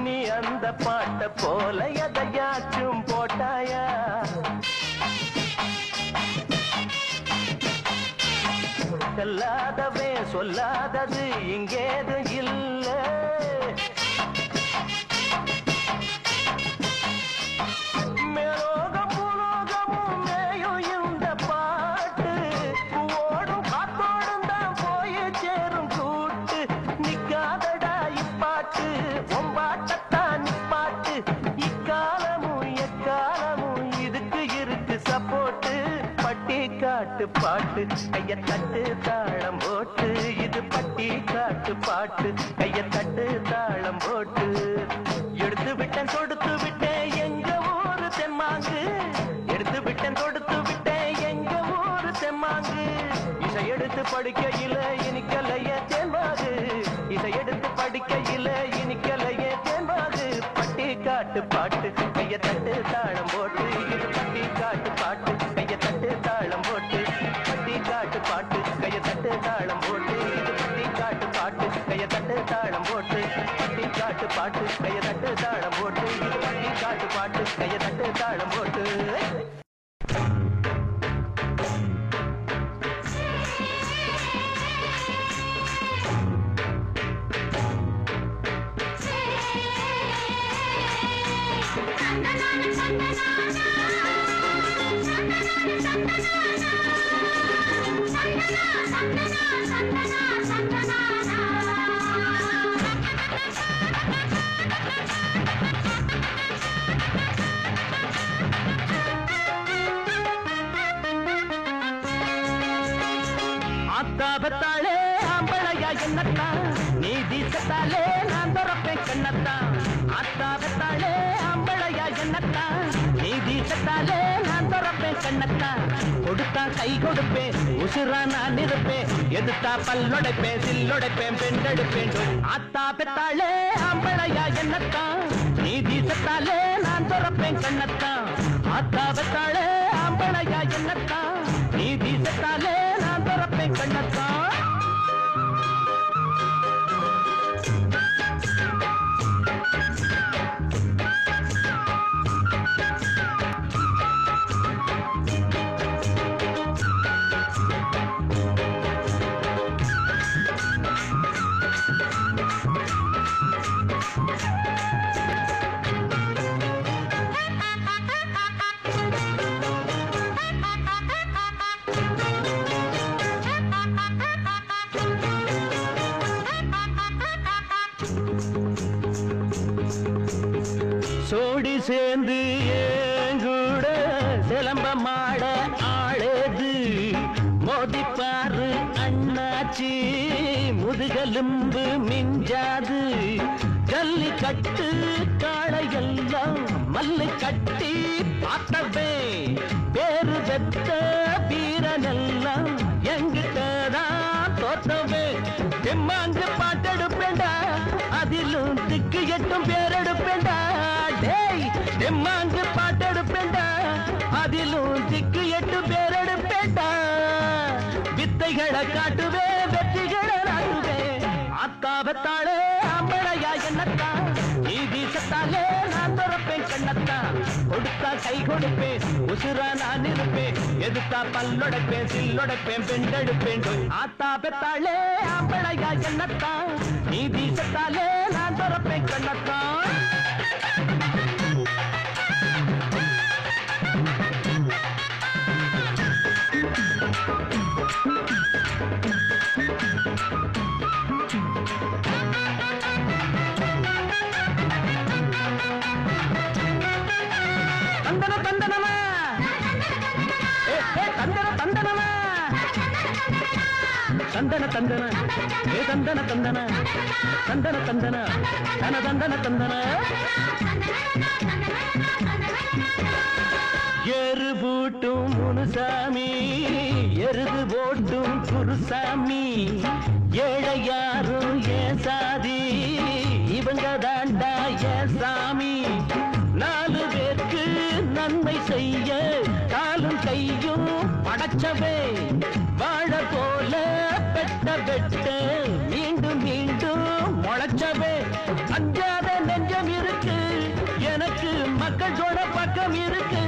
நீ அந்த பாட்ட போல எதையாச்சும் போட்டாயா. சொல்லாதவே சொல்லாதது இங்கேது இல்ல, மேலோகம் பூலோகமும் மேயும் இந்த பாட்டு, ஓடும் காத்தோடும் தான் போய் சேரும் கூட்டு. நிக்காதடா இப்பாட்டு ஒம்பாட்டத்தான் நிப்பாட்டு, இக்காலமும் எக்காலமும் இதுக்கு இருக்கு சப்போட்டு. பட்டி காட்டு பாட்டு கைய தட்டு தாளம் போட்டு இது பட்டி காட்டு பாட்டு கைய தட்டு தாளம் போட்டு எடுத்து விட்டேன் கொடுத்து விட்டேன் எங்க ஊரு தெம்மாங்கு எடுத்து விட்டேன் கொடுத்து விட்டேன் எங்க ஊரு தெம்மாங்கு இசை எடுத்து படிக்கையில இனிக்கலைய தேன்பாகு இசை எடுத்து படிக்கையில இனிக்கலைய தேன்பாகு பட்டி காட்டு பாட்டு கைய தட்டு தாளம் போட்டு இது பட்டி காட்டு பாட்டு கைய தட்டு தாளம் போட்டு பட்டி காட்டு பாட்டு கைய தட்டு தாளம் போட்டு இது பட்டி காட்டு பாட்டு கைய தட்டு தாளம் போட்டு பட்டி காட்டு பாட்டு கைய தட்டு தாளம் போட்டு இது பட்டி காட்டு பாட்டு கைய தட்டு தாளம் போட்டு ஆத்தாபத்தாளே ஆம்பளையா என்னத்தான் நீதி சத்தாலே நான் துறப்பேன் கண்ணத்தான் ஆத்தாபத்தாளே ஆம்பளையா என்னத்தான் நீதி சத்தாலே நான் துறப்பேன் கண்ணத்தான் கொடுத்தா கை கொடுப்பேன் உசுரா நான் இருப்பேன் எதுத்தா பல்லொடைப்பேன் சில்லொடைப்பேன் பெண்டெடுப்பேன் ஆத்தாபத்தாளே ஆம்பளையா என்னத்தான் நீதி சத்தாலே நான் துறப்பேன் கண்ணத்தான் ஆத்தாபத்தாளே ஆம்பளையா என்னத்தான் நீதி சத்தாலே நான் துறப்பேன் கண்ணத்தான் சோடி சேர்ந்து ஏங்கூட சிலம்ப மாட ஆளேது மோதிப்பாரு அண்ணாச்சி முதுகெலும்பு மிஞ்சாது ஜல்லி கட்டு காளையெல்லாம் மல்லு கட்டி பார்த்தவே பேரு பெத்த வீரனெல்லாம் எங்கிட்டதான் தோத்தவே தெம்மாங்கு பாட்டெடுப்பேண்டா அதிலும் திக்கு எட்டும் பேரெடுப்பேண்டா டேய் தெம்மாங்கு பாட்டெடுப்பேண்டா அதிலும் திக்கு எட்டு பேரெடுப்பேண்டா வித்தைகளை காட்டுவே வெற்றிகளை நாட்டுவே ஆத்தாபத்தாளே ஆம்பளையா என்னத்தான் நீதி சத்தாலே நான் துறப்பேன் கண்ணத்தான் கொடுத்தா கை கொடுப்பேன் உசுரா நான் இருப்பேன் எதுத்தா பல்லொடைப்பேன் சில்லொடைப்பேன் பெண்டெடுப்பேன் ஆத்தாபத்தாளே ஆம்பளையா என்னத்தான் நீதி சத்தாலே நான் துறப்பேன் கண்ணத்தான் தந்தன தந்தனமா தந்தன தந்தனமா தந்தன தந்தன ஏ தந்தன தந்தன தந்தன தந்தன தன தந்தன தந்தன எரு பூட்டும் முனுசாமி எருது போட்டும் குருசாமி ஏழை யாரும் ஏன் சாதி இவங்க தாண்டா ஏன் சாமி நாலு பேருக்கு நன்மை செய்ய காலும் கையும் படைச்சவே வாழ போல பெட்ட பெட்ட மீண்டும் மீண்டும் முளைச்சவே அஞ்சாத நெஞ்சம் இருக்கு எனக்கு மக்களோட பக்கம் இருக்கு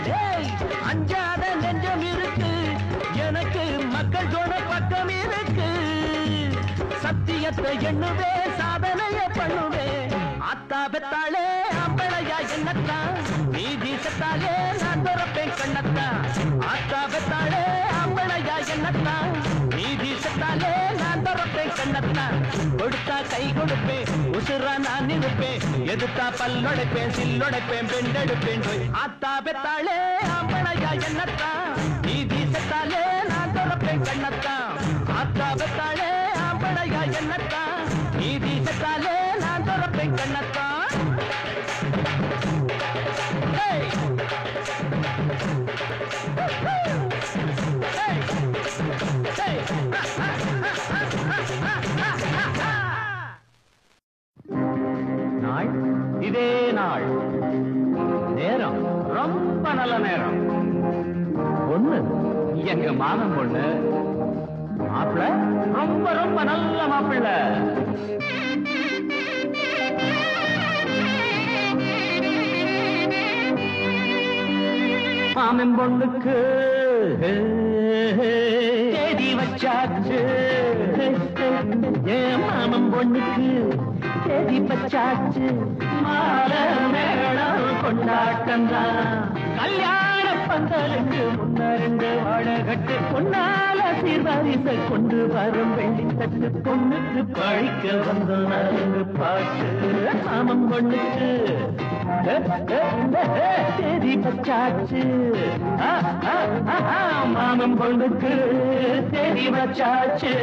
டேய் அஞ்சாத நெஞ்சம் இருக்கு எனக்கு மக்களோட பக்கம் இருக்கு சத்தியத்தை எண்ணுவே சாதனைய பண்ணுவே ஆத்தா பெத்தாளே ஆம்பளையா என்னத்தான் நீதி சத்தாலே நான் துறப்பேன் கண்ணத்தான் ஆத்தா பெத்தாளே ஆம்பளையா என்னத்தான் நீதி சத்தாலே நான் துறப்பேன் கண்ணத்தான் கொடுத்தா கை கொடுப்பேன் உசுரா நான் இருப்பேன் எதுத்தா பல்லொடைப்பேன் சில்லொடைப்பேன் பெண்டெடுப்பேன் ஆத்தா பெத்தாளே ஆம்பளையா என்னத்தான் நீதி சத்தா பெண்ணத்தான் ஆத்தா பெத்தாளே ஆம்பளையா என்னத்தான் நீதி செத்தாலே நான் துறப்பேன் கண்ணத்தான் நாள் இதே நாள் நேரம் ரொம்ப நல்ல நேரம் ஒண்ணு எங்க மாதம் பொண்ணு மாப்பிள்ள ரொம்ப ரொம்ப நல்ல மாப்பிள்ள மாமன் பொண்ணுக்கு தேடி வச்சாச்சு ஏன் மாமன் பொண்ணுக்கு தேடி வச்சாச்சு மால மேளம் கொண்டாட்டம் தான் கல்யாண பந்தலுக்கு முன்னறிந்து வாழகட்டு பொன்னால சீர்வாரிச கொண்டு வரும் வெள்ளி தட்டு பொண்ணுக்கு பழிக்க வந்து நரங்கு பாட்டு மாமன் பொண்ணுக்கு தேடி வச்சாச்சு மாமன் பொண்ணுக்கு தேடி வச்சாச்சு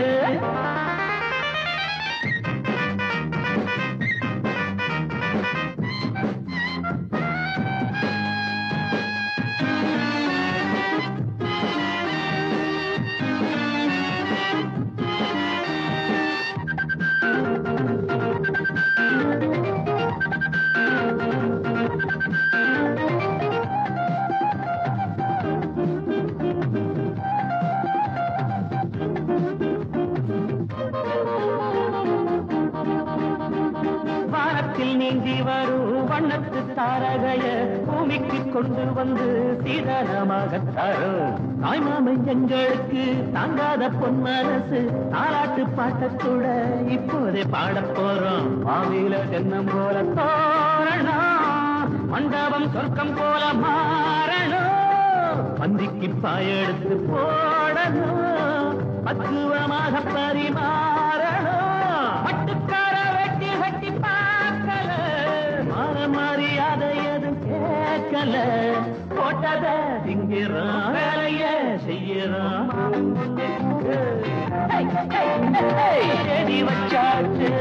நீந்தி வரும் வண்ணத்து தாரகைய பூமிக்கு கொண்டு வந்து சீதாராமாக தரும் தாய்மாமை எங்களுக்கு தாங்காத பொன்மனசு தாலாட்டு பாட்டத்தோட இப்போதே பாட போறோம் மாவில தென்னம் போல தோரணம் மண்டபம் சொர்க்கம் போல மாறணும் பந்திக்கு பாயெடுத்து போடணும் பக்குவமாக பரிமாறணும் பட்டுக்கார வெட்டி வெட்டி மரியாதை எதுவும் கேட்கல போட்டத திங்கிறான் வேலைய செய்யறான் தேடி வச்சாச்சு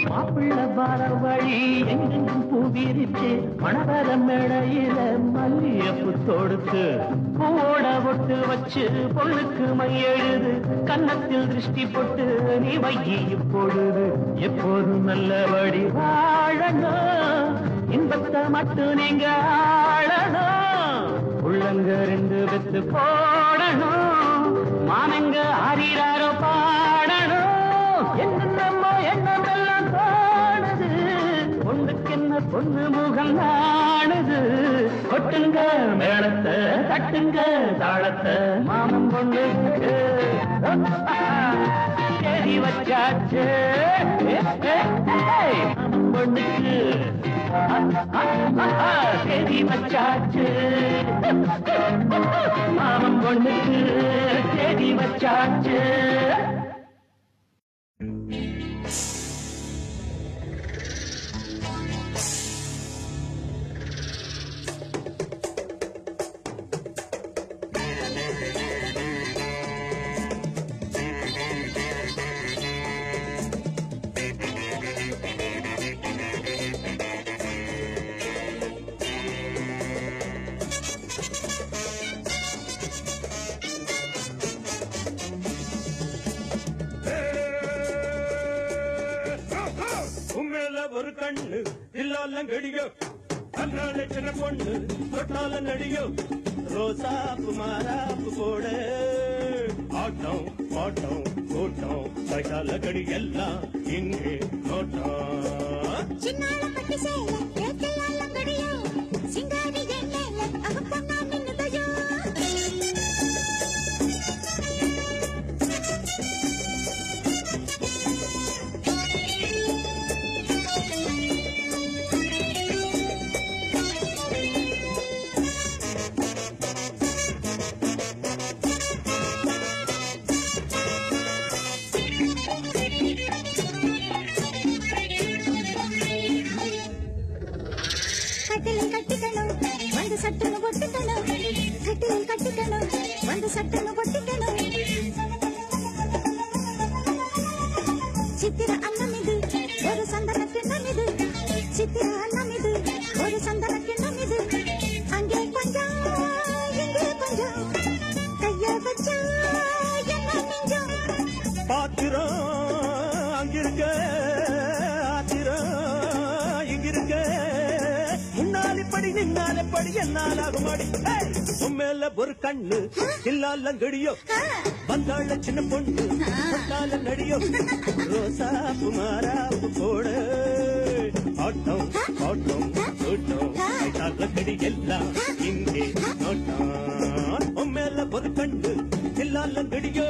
மாப்பிள்ள வர வழி எங்கெங்கும் பூவிரிச்சு மணவர மேடையில மல்லியப்பு தொடுத்து பூவோட ஒட்டு வச்சு பொண்ணுக்கு மையெழுது கன்னத்தில் திருஷ்டி போட்டு நீ வையி இப்பொழுது எப்போதும் நல்லபடி வாழணும் இன்பத்தை மட்டும் நீங்க ஆளணும் உள்ளங்க ரெண்டு வெத்து போடணும் மாமங்க ஆறிறாரோ பாடணும் என்னென்னமோ எண்ணமெல்லாம் தோணுது பொண்ணுக்கு என்ன பொண்ணு முகம் நாணுது கொட்டுங்க மேளத்தை தட்டுங்க தாளத்தை மாமன் பொண்ணுக்கு தேடி வச்சாச்சு மாமன் பொண்ணுக்கு தேடி வச்சாச்சு மாமன் பொண்ணுக்கு தேடி வச்சாச்சு ஒரு கண்ணு இல்லால கடியோ கண்ணால சின்ன பொண்ணு தொட்டால நடியோ ரோசாப்பு மாறாப்பு போட ஆட்டம் பாட்டம் கூட்டம் சைட்டால கடி எல்லாம் இங்கே நோட்டம் சின்னால பட்டு சேல கேட்கலால கடியோ சிங்காரி எல்லைல அகப்பண்ணா நின்னுதையோ சட்டுன்னு ஒட்டிக்கணும் சித்திர அன்னம் இது ஒரு சந்தன கிண்ணம் இது சித்திர அன்னம் இது ஒரு சந்தன கிண்ணம் இது அங்கே கொஞ்சம் இங்கே கொஞ்சம் கைய வச்சா என்ன நெஞ்சம் பாத்திரம் அங்கிருக்க ஆத்திரம் இங்கிருக்க முன்னாலி படி நின்னால படி என்னாலாகும் அடி உண்மையில ஒரு கண்ணு இல்லாலங்கடியோ வந்தாள சின்ன பொண்ணு பட்டால நடியோ ரோசாப்பு மாறாப்பு போட ஆட்டம் ஆட்டம் கூட்டம் கடி எல்லாம் இங்கே நோட்டம் உண்மையில ஒரு கண்ணு இல்லாலங்கடியோ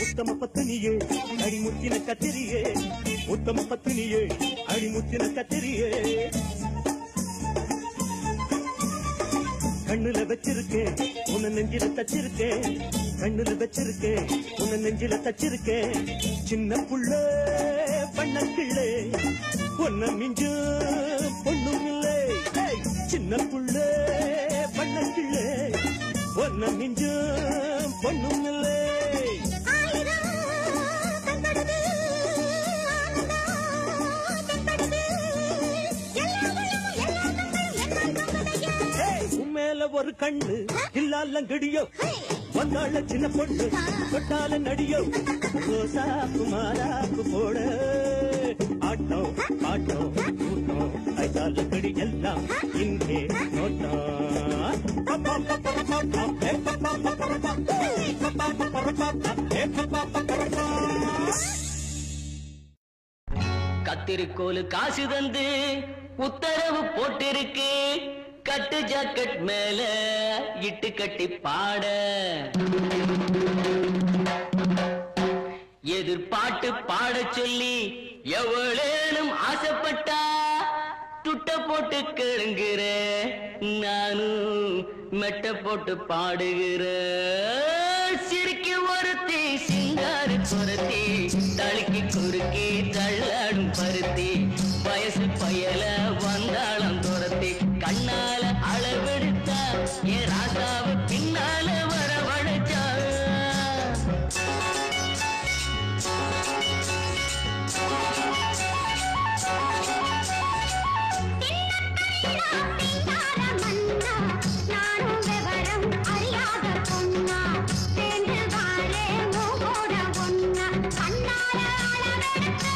உத்தம பத்தினியே அடிமுத்தின கத்திரியே உத்தம பத்தினியே அடிமுத்தின கத்திரியே கண்ணுல வச்சிருக்கேன் உன்ன நெஞ்சில தச்சிருக்கேன் கண்ணுல வச்சிருக்கேன் உன்ன நெஞ்சில தச்சிருக்கேன் சின்ன புள்ள பண்ணக்கிள்ளே பொன்ன மிஞ்சு பொண்ணும் இல்லை சின்ன புள்ள பண்ணக்கிள்ளே பொன்ன மிஞ்சு பொண்ணும் இல்லை மேல ஒரு கண்ணு இல்லாலங்கடியோ வந்தாள சின்ன பொண்ணு தொட்டால நடியோ ரோசாப்பு மாறாப்பு போட ஆட்டம் பாட்டம் கூட்டம் ஐதால கடி எல்லாம் இங்கே கத்திரிக்கோலு காசு தந்து உத்தரவு போட்டிருக்கு கட்டு ஜாக்கெட் மேல இட்டு கட்டி பாட எதிர்பாட்டு பாட சொல்லி எவ்வளேனும் ஆசைப்பட்டா துட்ட போட்டு கேளுங்கிற நானும் மெட்ட போட்டு பாடுகிற சிரிக்கு ஒருத்தி சிங்காரி பொருத்தி தழுக்கி குறுக்கி தள்ளாடும் பருத்தி வயசு பயல வந்தாளம் துரத்தி கண்ணால அளவெடுத்தா ஏ ராசாவ பின்னால வரவழைச்சா கண்ணால அளவெடுத்து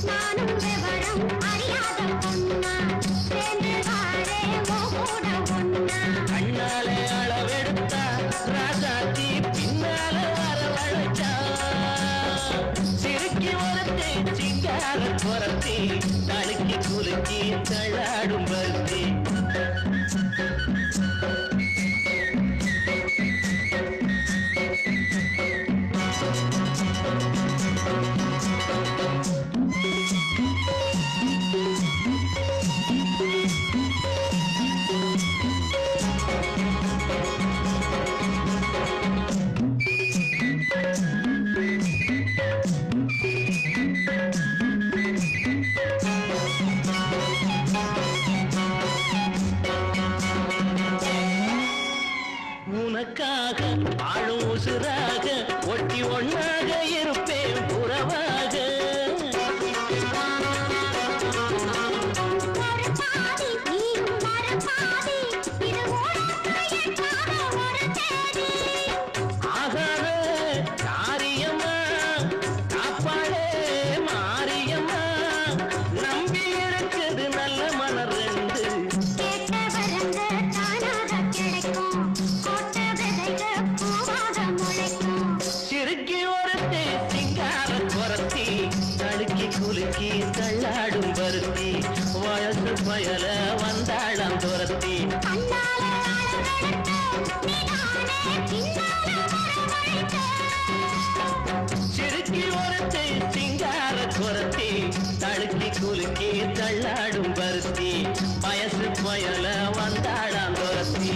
நானும் விவரம் அறியாத பொண்ணா சேர்ந்து வாரே கூட ஒண்ணா கண்ணாலே அளவெடுத்தா ராசாத்தி பின்னால வரவழைச்சா சிறுக்கி ஒருத்தி சிங்கார குரத்தி தழுக்கி குலுக்கி தள்ளாடும் பருத்தி உனக்காக வாழும் உசுராக ஒட்டி ஒன்னாக இருப்பேன் புறவாக ஒரு பாதி நீ ஒரு பாதி இது ஓடாத ஒரு தேதி ஆகாத காரியம்மா காப்பாளே மாரியம்மா நம்பி இருக்குது நல்ல மலர் ரெண்டு கேட்ட வரங்க தானாக கிடைக்கும் கோட்ட விதைக பூவாக முளைக்கும் சிறுக்கி ஒருத்தி சிங்கார குரத்தி தடுக்கி குலுக்கி தள்ளாடும் பருத்தி வயசு பயல வந்தாளம் துரத்தி கண்ணால அளவெடுத்து நீதானே பின்னால வரவழைத்த சிறுக்கி ஒருத்தி சிங்கார குரத்தி தடுக்கி குலுக்கி தள்ளாடும் பருத்தி வயசு பயல வந்தாளம் துரத்தி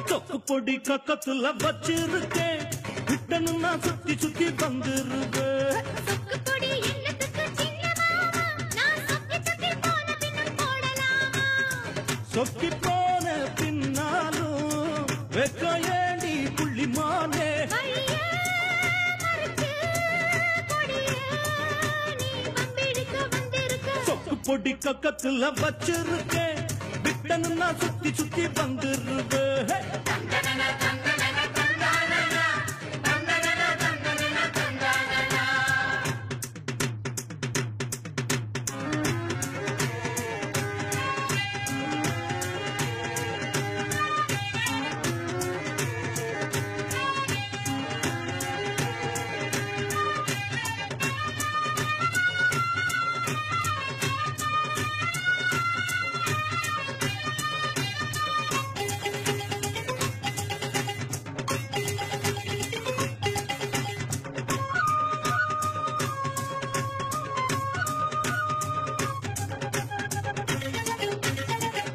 தொக்கு பொடி கக்கத்துல வச்சிருக்கேன் விட்டனு நான் சுத்தி சுத்தி வந்துருவேன் சொக்கு கொடி என்னத்துக்கு சின்ன மாமா நான் சொக்கி சொக்கி போன பின்னும் போடலாமா சொக்கி போன பின்னாலும் வெக்க ஏண்டி புள்ளிமானே வழியே மறைச்சு கொடியே நீ வம்பிழுக்க வந்திருக்க சொக்கு பொடி கக்கத்துல வச்சிருக்கேன் விட்டனு நான் சுத்தி சுத்தி வந்துருவேன்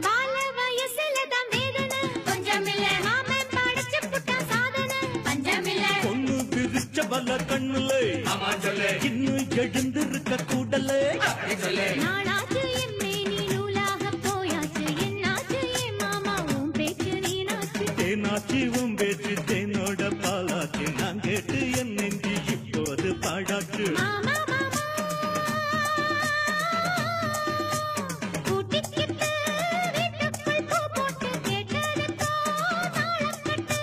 பால வயசுல தான் வேதனை கொஞ்சமில்ல மாமன் படைச்சு புட்டா சாதனை பஞ்சமில்ல பொண்ணு பிரிச்ச பல கண்ணுல இன்னும் எழுந்திருக்க கூடலே நாளாச்சு எம்மே நீ நூலாக போயாச்சு என்னாச்சு என் மாமா உன் பேச்சு நீனாச்சு தேனாச்சி உன் பேச்சு தேனோட பாலாச்சு நான் கேட்டு என் நெஞ்சு இப்போது பாடாச்சு மாமா மாமா கூட்டிக்கிட்டு வீட்டுக்குள் பூ போட்டு கேட்டதுக்கோ தாளக்கட்டு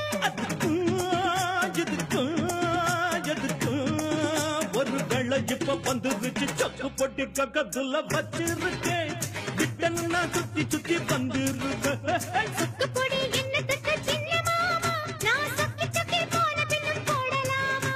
எதுக்கு ஒரு வேளை இப்ப வந்துருச்சு சொக்கு பொட்டி பக்கத்துல வச்சிருக்கேன் விட்டன்னு நான் சுத்தி சுத்தி வந்துருவேன் சொக்கு பொடி என்னத்துக்கு சின்ன மாமா நான் சொக்கி சொக்கி போன பின்னும் போடலாமா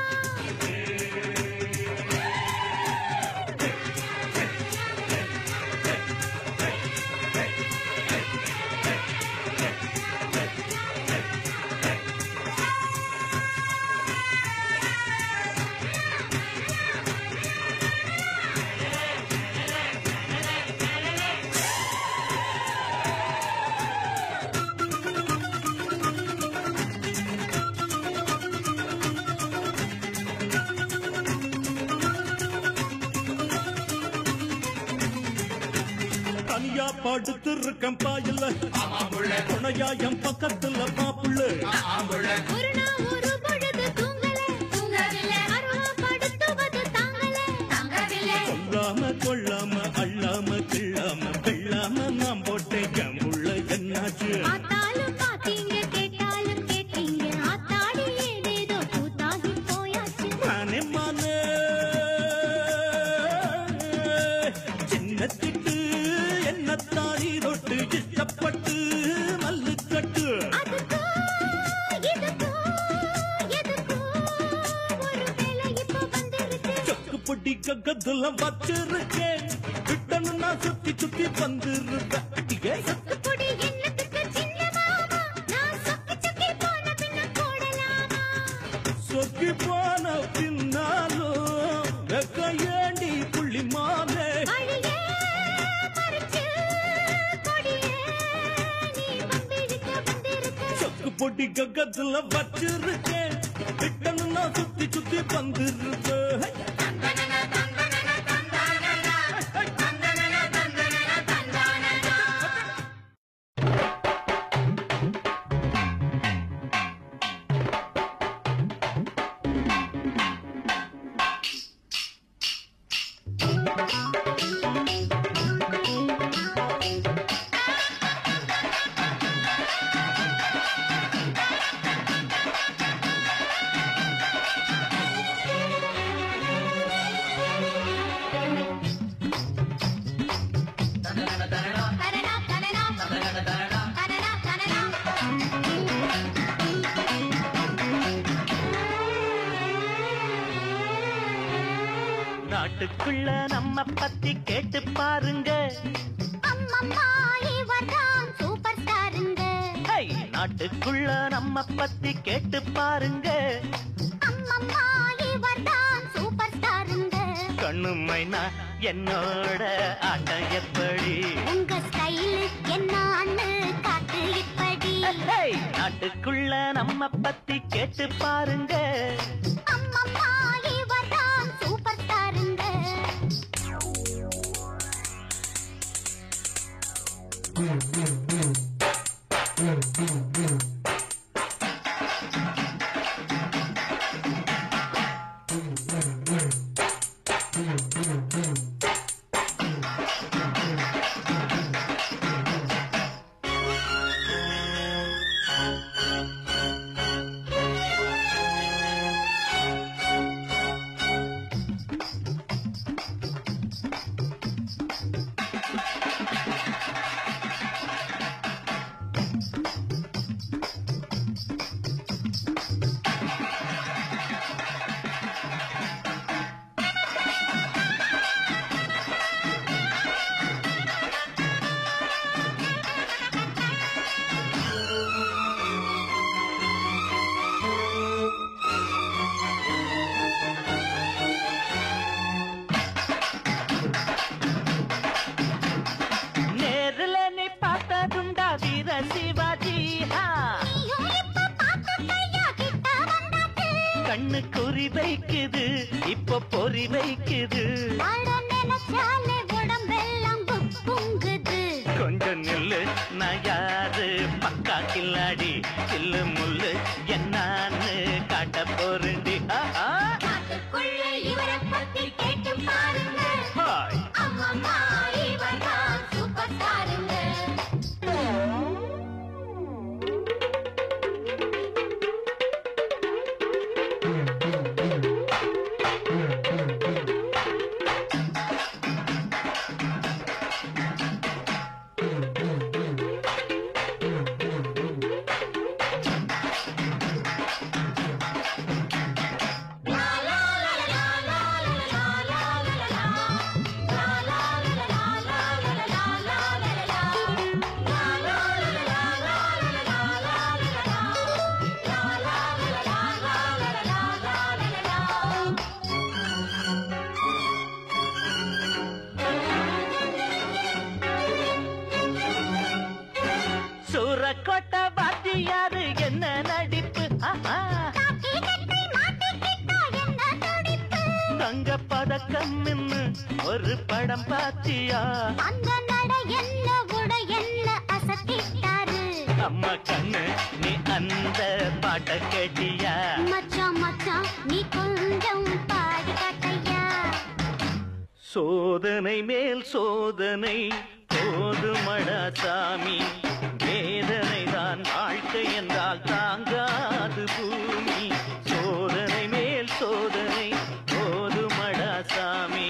படுத்திருக்கேன் பாயில்ல துணையா என் பக்கத்துல மாப்புள்ள ஒரு நாள் ஒரு பொழுது தூங்கவில்லை படுத்துவது தாங்கவில்லை கொல்லாம கொள்ளாம அள்ளாம கிள்ளாம வெள்ளாம நான் போட்டேன் என் புள்ள என்னாச்சு ஆத்தாலும் பாத்தீங்க கேட்டாலும் கேட்டீங்க ஆத்தாடி ஏதேதோ கூத்தாகி போயாச்சு மானே மானே சின்னத்திட்டு என்னத்தாரி தொட்டு இஷ்டப்பட்டு மல்லு கட்டு அதுக்கோ இதுக்கோ எதுக்கோ ஒரு வேலை இப்ப வந்திருக்கு சொக்கு பொடி கக்கத்துல வச்சிருக்கேன் விட்டனு நான் சுத்தி சுத்தி வந்துருவேன் கொடி என்னத்துக்கு சின்ன மாமா நான் சொக்கி சொக்கி போன பின்ன போடலாமா சொக்கி போன பின்னாலும் வெக்க ஏண்டி புள்ளி மாலே அழியே மறிச்சு கொடியே நீ வந்திருக்க சொக்கு பொடி கக்கத்துல வச்சிருக்கேன் விட்டனு நான் சுத்தி சுத்தி வந்துருவேன் நாட்டுக்குள்ள நம்ம பத்தி கேட்டு பாருங்க அம்மம்மா இவர்தான் சூப்பர் ஸ்டாருங்க ஹை, நாட்டுக்குள்ள நம்ம பத்தி கேட்டு பாருங்க அம்மம்மா இவர்தான் சூப்பர் ஸ்டாருங்க கண்ணு மைனா என்னோட ஆட்டம் எப்படி உங்க ஸ்டைல் என்னான்னு காட்டு இப்படி ஹை, நாட்டுக்குள்ள நம்ம பத்தி கேட்டு பாருங்க அம்மம்மா இவர்தான் சூப்பர் ஸ்டாருங்க நேருல நீ பார்த்ததுண்டா வீர சிவாஜி ஹா. நீயும் இப்ப பார்த்த கையா கிட்ட வந்தாச்சு கண்ணு குறி வைக்குது இப்ப பொறி வைக்குது அட நினைச்சாலே உடம்பெல்லாம் பொங்குது கொஞ்சம் நில்லு நான் யாரு பக்கா கில்லாடி சில்லு முள்ளு என்னான்னு காட்ட போறேன்டி காட்டுக்குள்ள இவரை பத்தி கேட்டு பாருங்க ஹாய். அம்மம்மா இவர்தான் சூப்பர் ஸ்டாருங்க சூரக்கோட்டை வாத்தியாரு என்ன நடிப்பு ஆஹா. காக்கி கட்டி மாட்டிக்கிட்டா என்ன துடிப்பு தங்க பதக்கம் ஒரு படம் பாத்தியா அந்த நட என்ன கண்ணு நீ அந்த பாட்ட கேட்டியா மச்சான் மச்சான் நீ கொஞ்சம் பாடி காட்டையா சோதனை மேல் சோதனை போதுமடா சாமி வேதனை தான் வாழ்க்கை என்றால் தாங்காது பூமி சோதனை மேல் சோதனை போதுமடா சாமி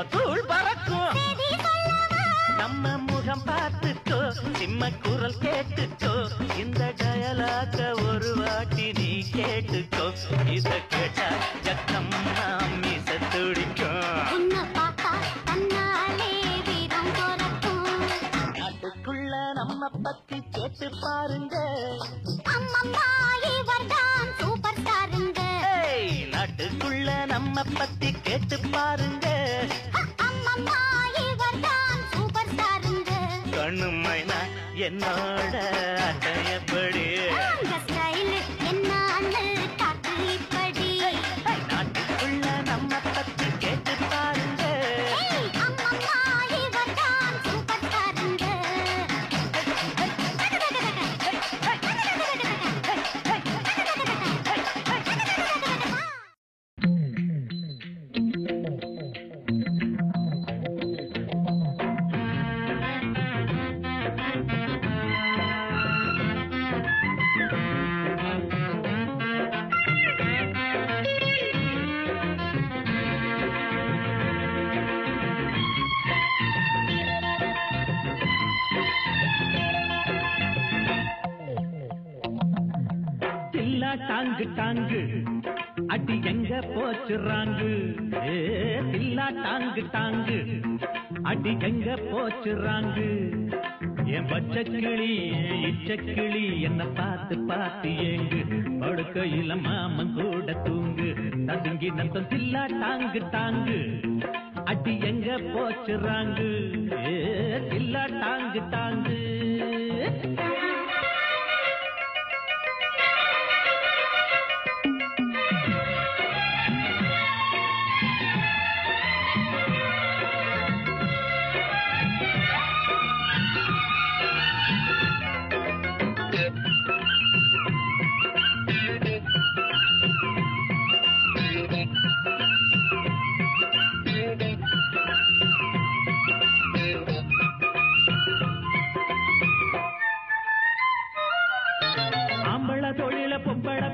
தூள் பறக்கும் நம்ம முகம் பார்த்துக்கோ சிம்ம குரல் கேட்டுக்கோ இந்த டயலாக ஒரு வாட்டி நீ கேட்டுக்கோ இத கேட்டா ஜக்கம் நாம் மீச துடிக்கும் நாட்டுக்குள்ள நம்ம பத்தி கேட்டு பாருங்க நாட்டுக்குள்ள நம்ம பத்தி கேட்டு பாருங்க கண்ணு மைனா என்னோட அட்டையப்படி நாட்டுக்குள்ள நம்ம பத்தி கேட்டு பாருங்க டாங்கு டாங்கு அடி எங்க போச்சுறாங்கு தில்லா டாங்கு டாங்கு அடி எங்க போச்சுறாங்கு என் பச்சை கிளி இச்ச கிளி என்ன பார்த்து பார்த்து ஏங்கு படுக்கையில மாமன் கூட தூங்கு ததுங்கி நத்தம் தில்லா டாங்கு டாங்கு அடி எங்க போச்சுறாங்கு தில்லா டாங்கு டாங்கு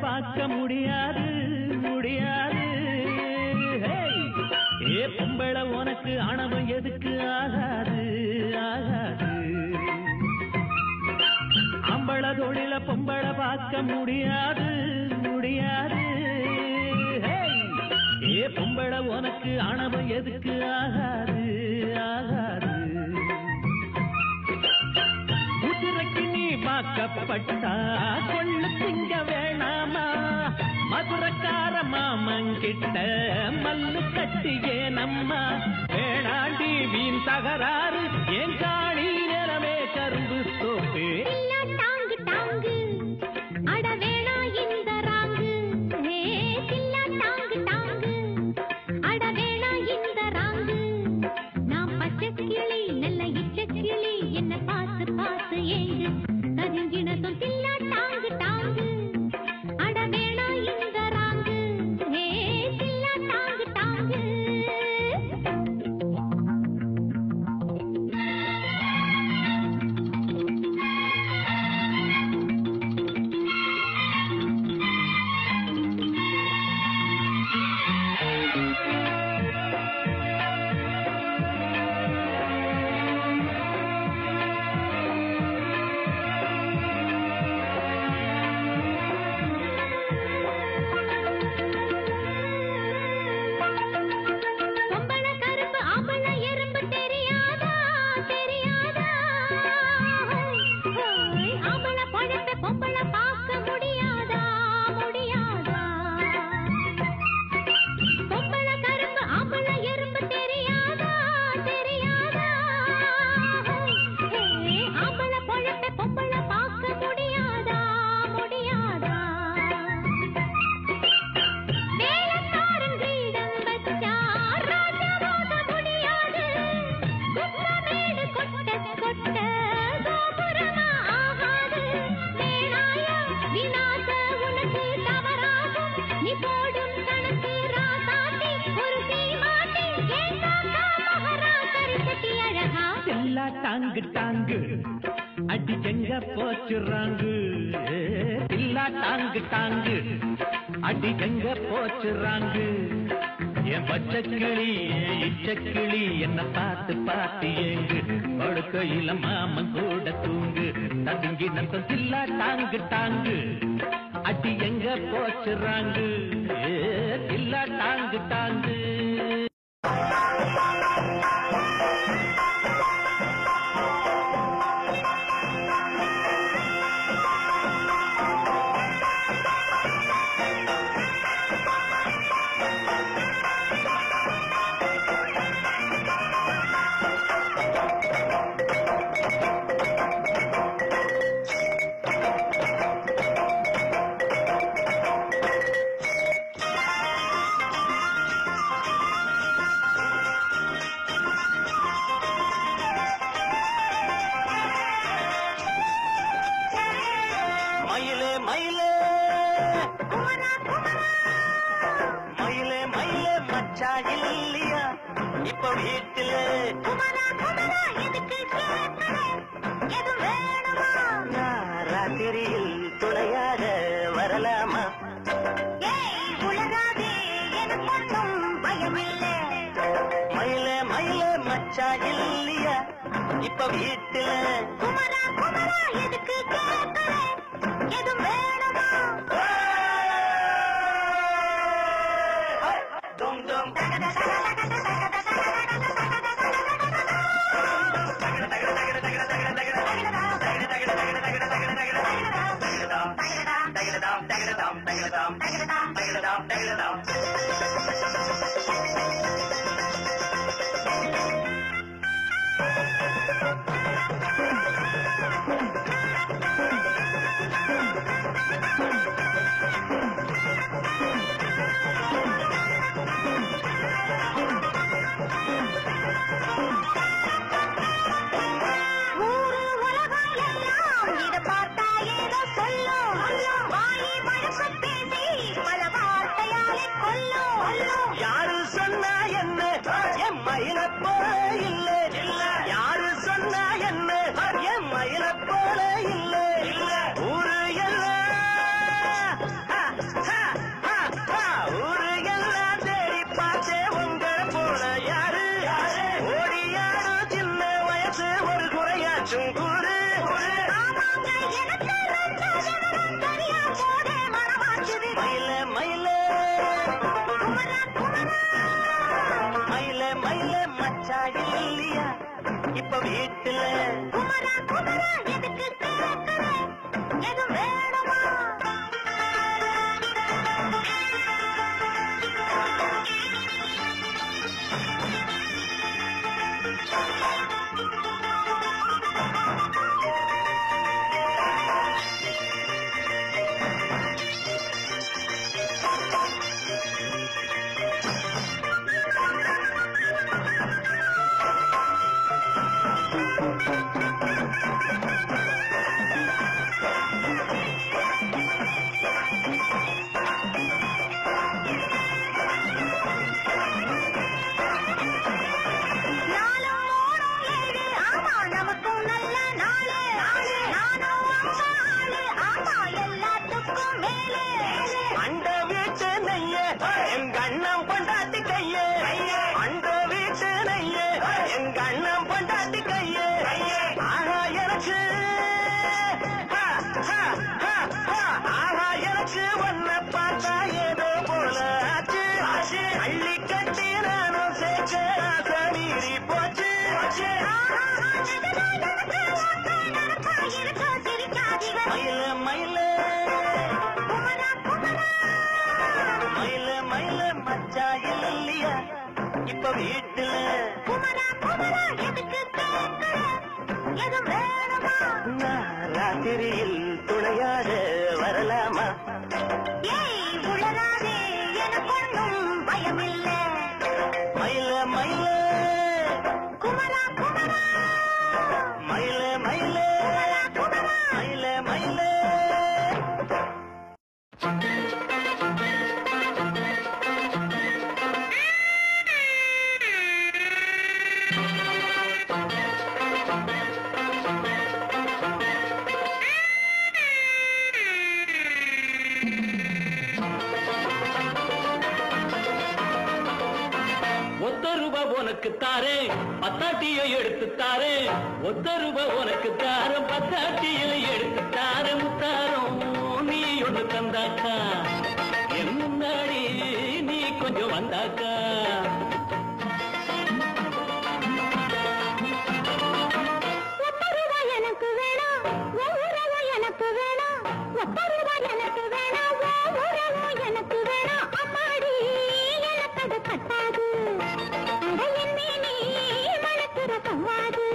பார்க்க முடியாது முடியாது ஏ பொம்பளை உனக்கு ஆணவம் எதுக்கு ஆகாது ஆகாது ஆம்பளை தொழில பொம்பளை பார்க்க முடியாது முடியாது ஏ பொம்பளை உனக்கு ஆணவம் எதுக்கு ஆகாது ஆகாது குதிரைக்கு நீ பார்க்கப்பட்டா கொள்ளு திங்க வேணாமா மதுரக்கார மாமங்கிட்ட மல்லு கட்டியே நம்ம வேணாண்டி வீண் தகராறு என் காணி நிலமே கரும்பு தோப்பு டாங்கு டாங்கு அட வேணா இந்த ராங்கு டாங்கு டாங்கு அட வேணா இந்த ராங்கு நான் பச்சை கிளி நல்ல இச்ச கிளி என்ன பார்த்து பார்த்து ஏங்கு கதிங்கினதும் தில்லா டாங்கு டாங்கு அட வேணா இந்த ராங்கு தில்லா டாங்கு டாங்கு டாங்கு டாங்கு அடி எங்க போச்சுறாங்கு இல்லா டாங்கு டாங்கு அடி எங்க போச்சுறாங்கு என் பச்சக்கிளி இச்சக்கிளி என்ன பார்த்து பார்த்து ஏங்கு படுக்கையில மாமன் கூட தூங்கு ததுங்கி நத்தம் இல்லா டாங்கு டாங்கு அடி எங்க போச்சுறாங்கு இல்லா டாங்கு டாங்கு இப்ப வீட்டுல ராத்திரியில் துணையாக வரலாமா மயில மயில மச்சா இல்லையா இப்ப வீட்டுல இப்ப வீட்டுல இப்ப வீட்டுல ராத்திரியில் துணையாக வரலாமா மயில மயில மயில மயில மயில மயில உனக்கு தாரே பத்தாட்டியை எடுத்து தாரே ஒத்த ரூபா உனக்கு தாரம் பத்தாட்டியை எடுத்து தாரே முத்தாரம் நீ ஒண்ணு தந்தாக்கா என் முன்னாடி நீ கொஞ்சம் வந்தாக்கா எனக்கு வேணாம் எனக்கு வேணாம் எனக்கு வேணாம் எனக்கு வேணாம் அம்மாடி எனக்கு அது கட்டாது அடையின் நீ மனத்துற கவ்வாது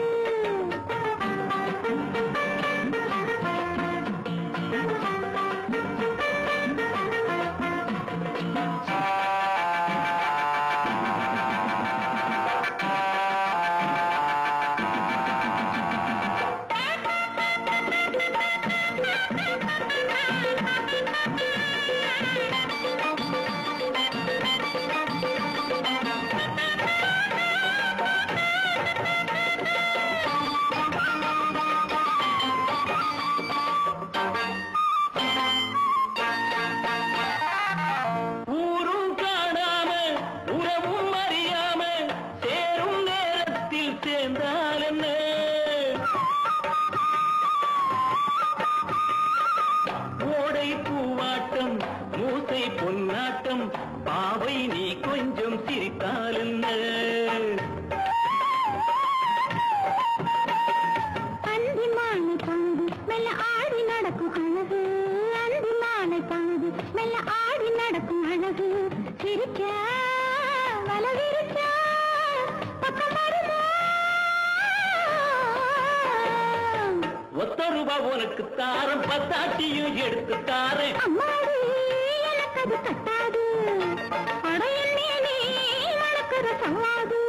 பொன்னாட்டம் பாவை நீ கொஞ்சம் சிரித்தால் அந்திமான பங்கு மெல்ல ஆடி நடக்கும் அழகு அந்திமான பங்கு மெல்ல ஆடி நடக்கும் அழகு சிரிக்க வலவிருக்க பக்கம் வருமா ஒத்த ரூபா உனக்கு தாரம் பத்தாட்டியும் எடுத்து தாரேன் அது கட்டாது அடையின் மேலே மணக்கிற சவாது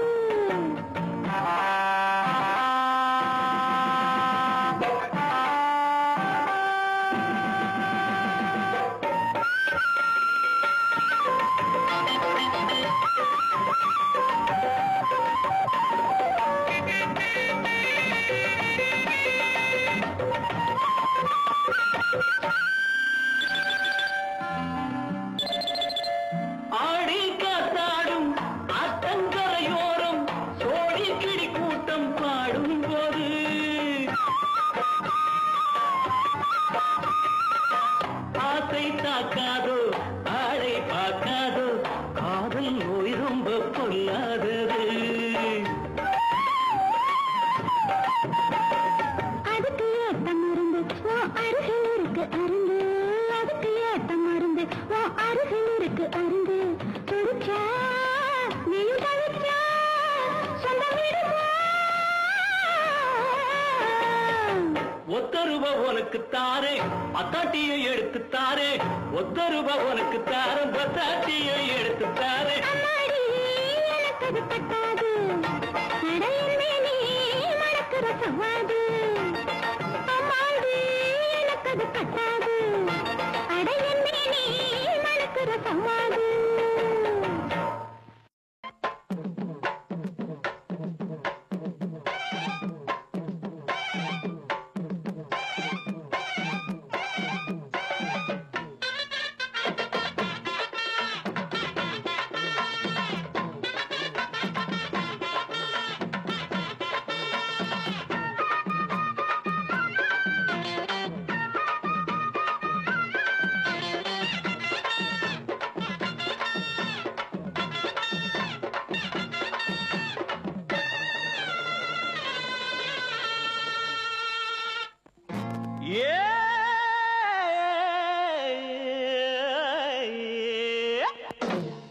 தாக்காதோ ஆளை பார்க்காதோ காதல் நோய் ரொம்ப பொல்லாதது அதுக்கு ஏத்த மருந்து அருகில் இருக்கு அருந்து அதுக்கு ஏத்த மருந்து அருகில் இருக்கு அருந்து துடிச்சா நீயும் தவிச்சா சொந்தம் ஒத்த ரூபா உனக்கு தாரே பத்தாட்டியை எடுத்து தாரே ஒத்த ரூபா உனக்கு தாரம் பத்தாட்டியை எடுத்து தாரே எனக்கு அது கட்டாது அடையின் மேலே மணக்கிற சவாது அம்மாடி எனக்கு அது கட்டாது அடையின் மேலே மணக்கிற சவாது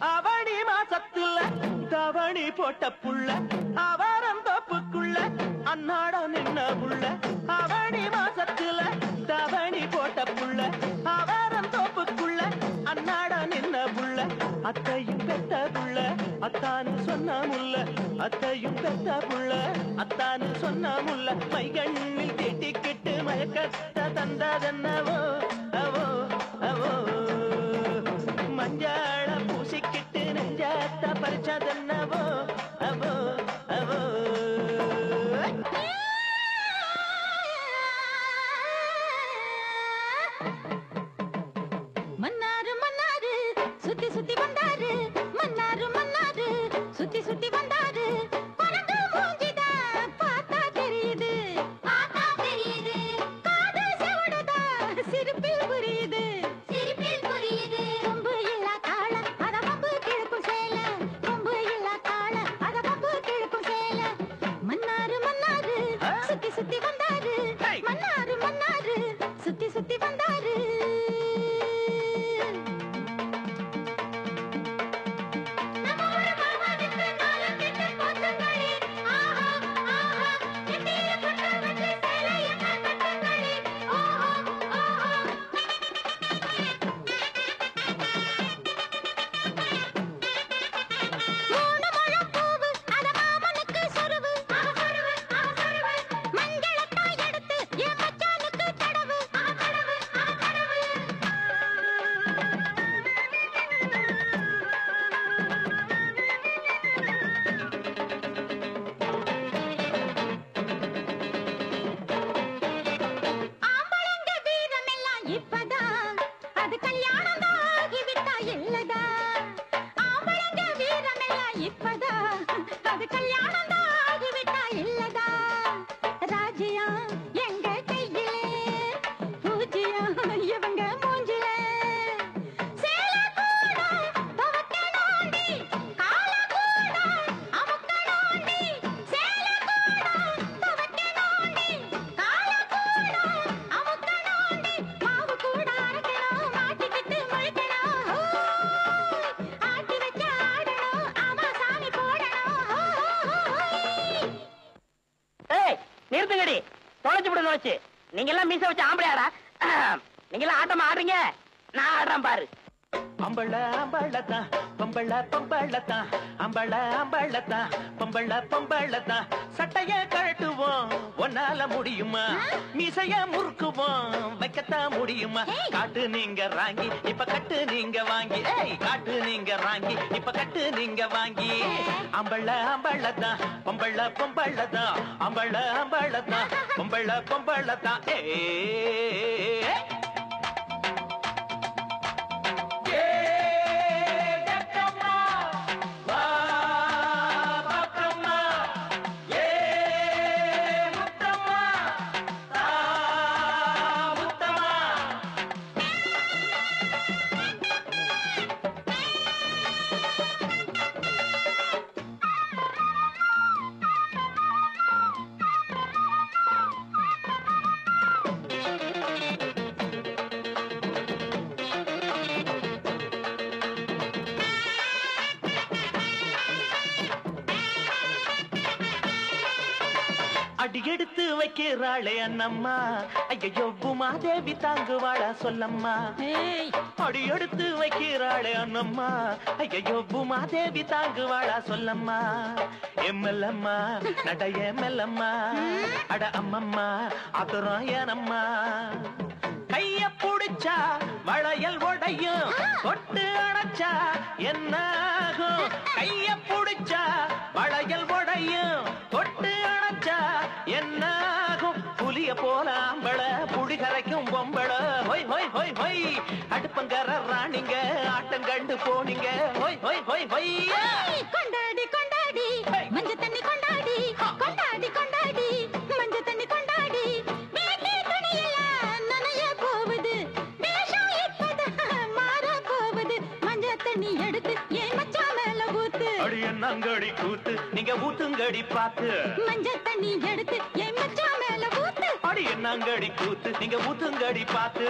அவனி மாசத்துல தவணி போட்ட புள்ள அவரம் தப்புக்குள்ள அன்னாட நின்ன புள்ள அவனி மாசத்துல தவணி போட்ட புள்ள அவரம் தோப்புக்குள்ள அன்னாட நின்ன புள்ள அத்தையும் பெத்த புள்ள அத்தானு சொன்ன முல்ல அத்தையும் பெத்த புள்ள அத்தானு சொன்ன முல்ல மைகண்ணில் திட்டிக்கிட்டு மயக்கத்த தந்ததென்னவோ அவோ அவோ மஞ்சாள பூசிக்கிட்டு நெஞ்சாத்த பறிச்சதென்னவோ அவோ அவோ மன்னாரு மன்னாரு சுத்தி சுத்தி வந்தாரு மன்னாரு மன்னாரு சுத்தி சுத்தி வந்தாரு இப்பதான் அது கல்யாணம் தான் ஆகிவிட்டா இல்லதா ராஜ்யா எங்க கையிலே பூஜ்யா இவங்க மூஞ்சிலே சேல கூட துவக்கணுண்டி கால கூட அமுக்கணுண்டி சேல கூட துவக்கணுண்டி கால கூட அமுக்கணுண்டி மாவு கூட அரைக்கணும் மாட்டிக்கிட்டு முழிக்கணும் ஆட்டி வச்ச ஆடணும் ஆமா சாமி போடணும் ஏய் நிறுத்துங்கடி தொலைச்சு விடு நோச்சு நீங்க எல்லாம் மீச வச்சு ஆம்பளையாடா நீங்க எல்லாம் ஆட்டமா ஆடுறீங்க நான் ஆடுறேன் பாரு அம்பள அம்பளத்தான் பொம்பள பொம்பளத்தான் அம்பள அம்பளத்தான் பொம்பள பொம்பளத்தான் சட்டைய கழட்டுவோம் ஒன்னால முடியுமா மீசைய முறுக்குவோம் வைக்கத்தான் முடியுமா காட்டு நீங்க ராங்கி இப்ப கட்டு நீங்க வாங்கி காட்டு நீங்க ராங்கி இப்ப கட்டு நீங்க வாங்கி அம்பள அம்பளத்தான் பொம்பள பொம்பளத்தான் அம்பள அம்பளத்தான் பொம்பள பொம்பளத்தான் அடி எடுத்து வைக்கிறாளே அண்ணம்மா ஐயோ பூமாதேவி தாங்குவாளா சொல்லம்மா அடி எடுத்து வைக்கிறாளே அண்ணம்மா ஐயோ பூமாதேவி தாங்குவாளா சொல்லம்மா எம்எல்லம்மா நடைய மெல்லம்மா அட அம்மம்மா அதுரம் ஏனம்மா கைய புடிச்சா வளையல் உடையும் கொட்டு அணைச்சா என்ன ஆகும் கைய புடிச்சா வளையல் உடையும் கொட்டு அணைச்சா என்ன ஆகும் புலிய போல ஆம்பள புடி கரைக்கும் பொம்பள ஹொய் ஹொய் ஹொய் ஹொய் அடுப்பங்கர ராணிங்க ஆட்டம் கண்டு போனீங்க ஹொய் ஹொய் ஹொய் ஹொய் கொண்டாடி கொண்டாடி மஞ்ச தண்ணி கொண்டாடி கொண்டாடி கொண்டாடி மஞ்ச தண்ணி கொண்டாடி வேட்டி துணியெல்லாம் நனைய போகுது வேஷம் இப்பதான் மாற போகுது மஞ்ச தண்ணி எடுத்து ஏன் மச்சான் மேல ஊத்து அடி என்னங்கடி கூத்து நீங்க ஊத்துங்கடி பாத்து மஞ்ச தண்ணி எடுத்து ஏன் மச்சான் மேல ஊத்து அடி என்னங்கடி கூத்து நீங்க ஊத்துங்கடி பாத்து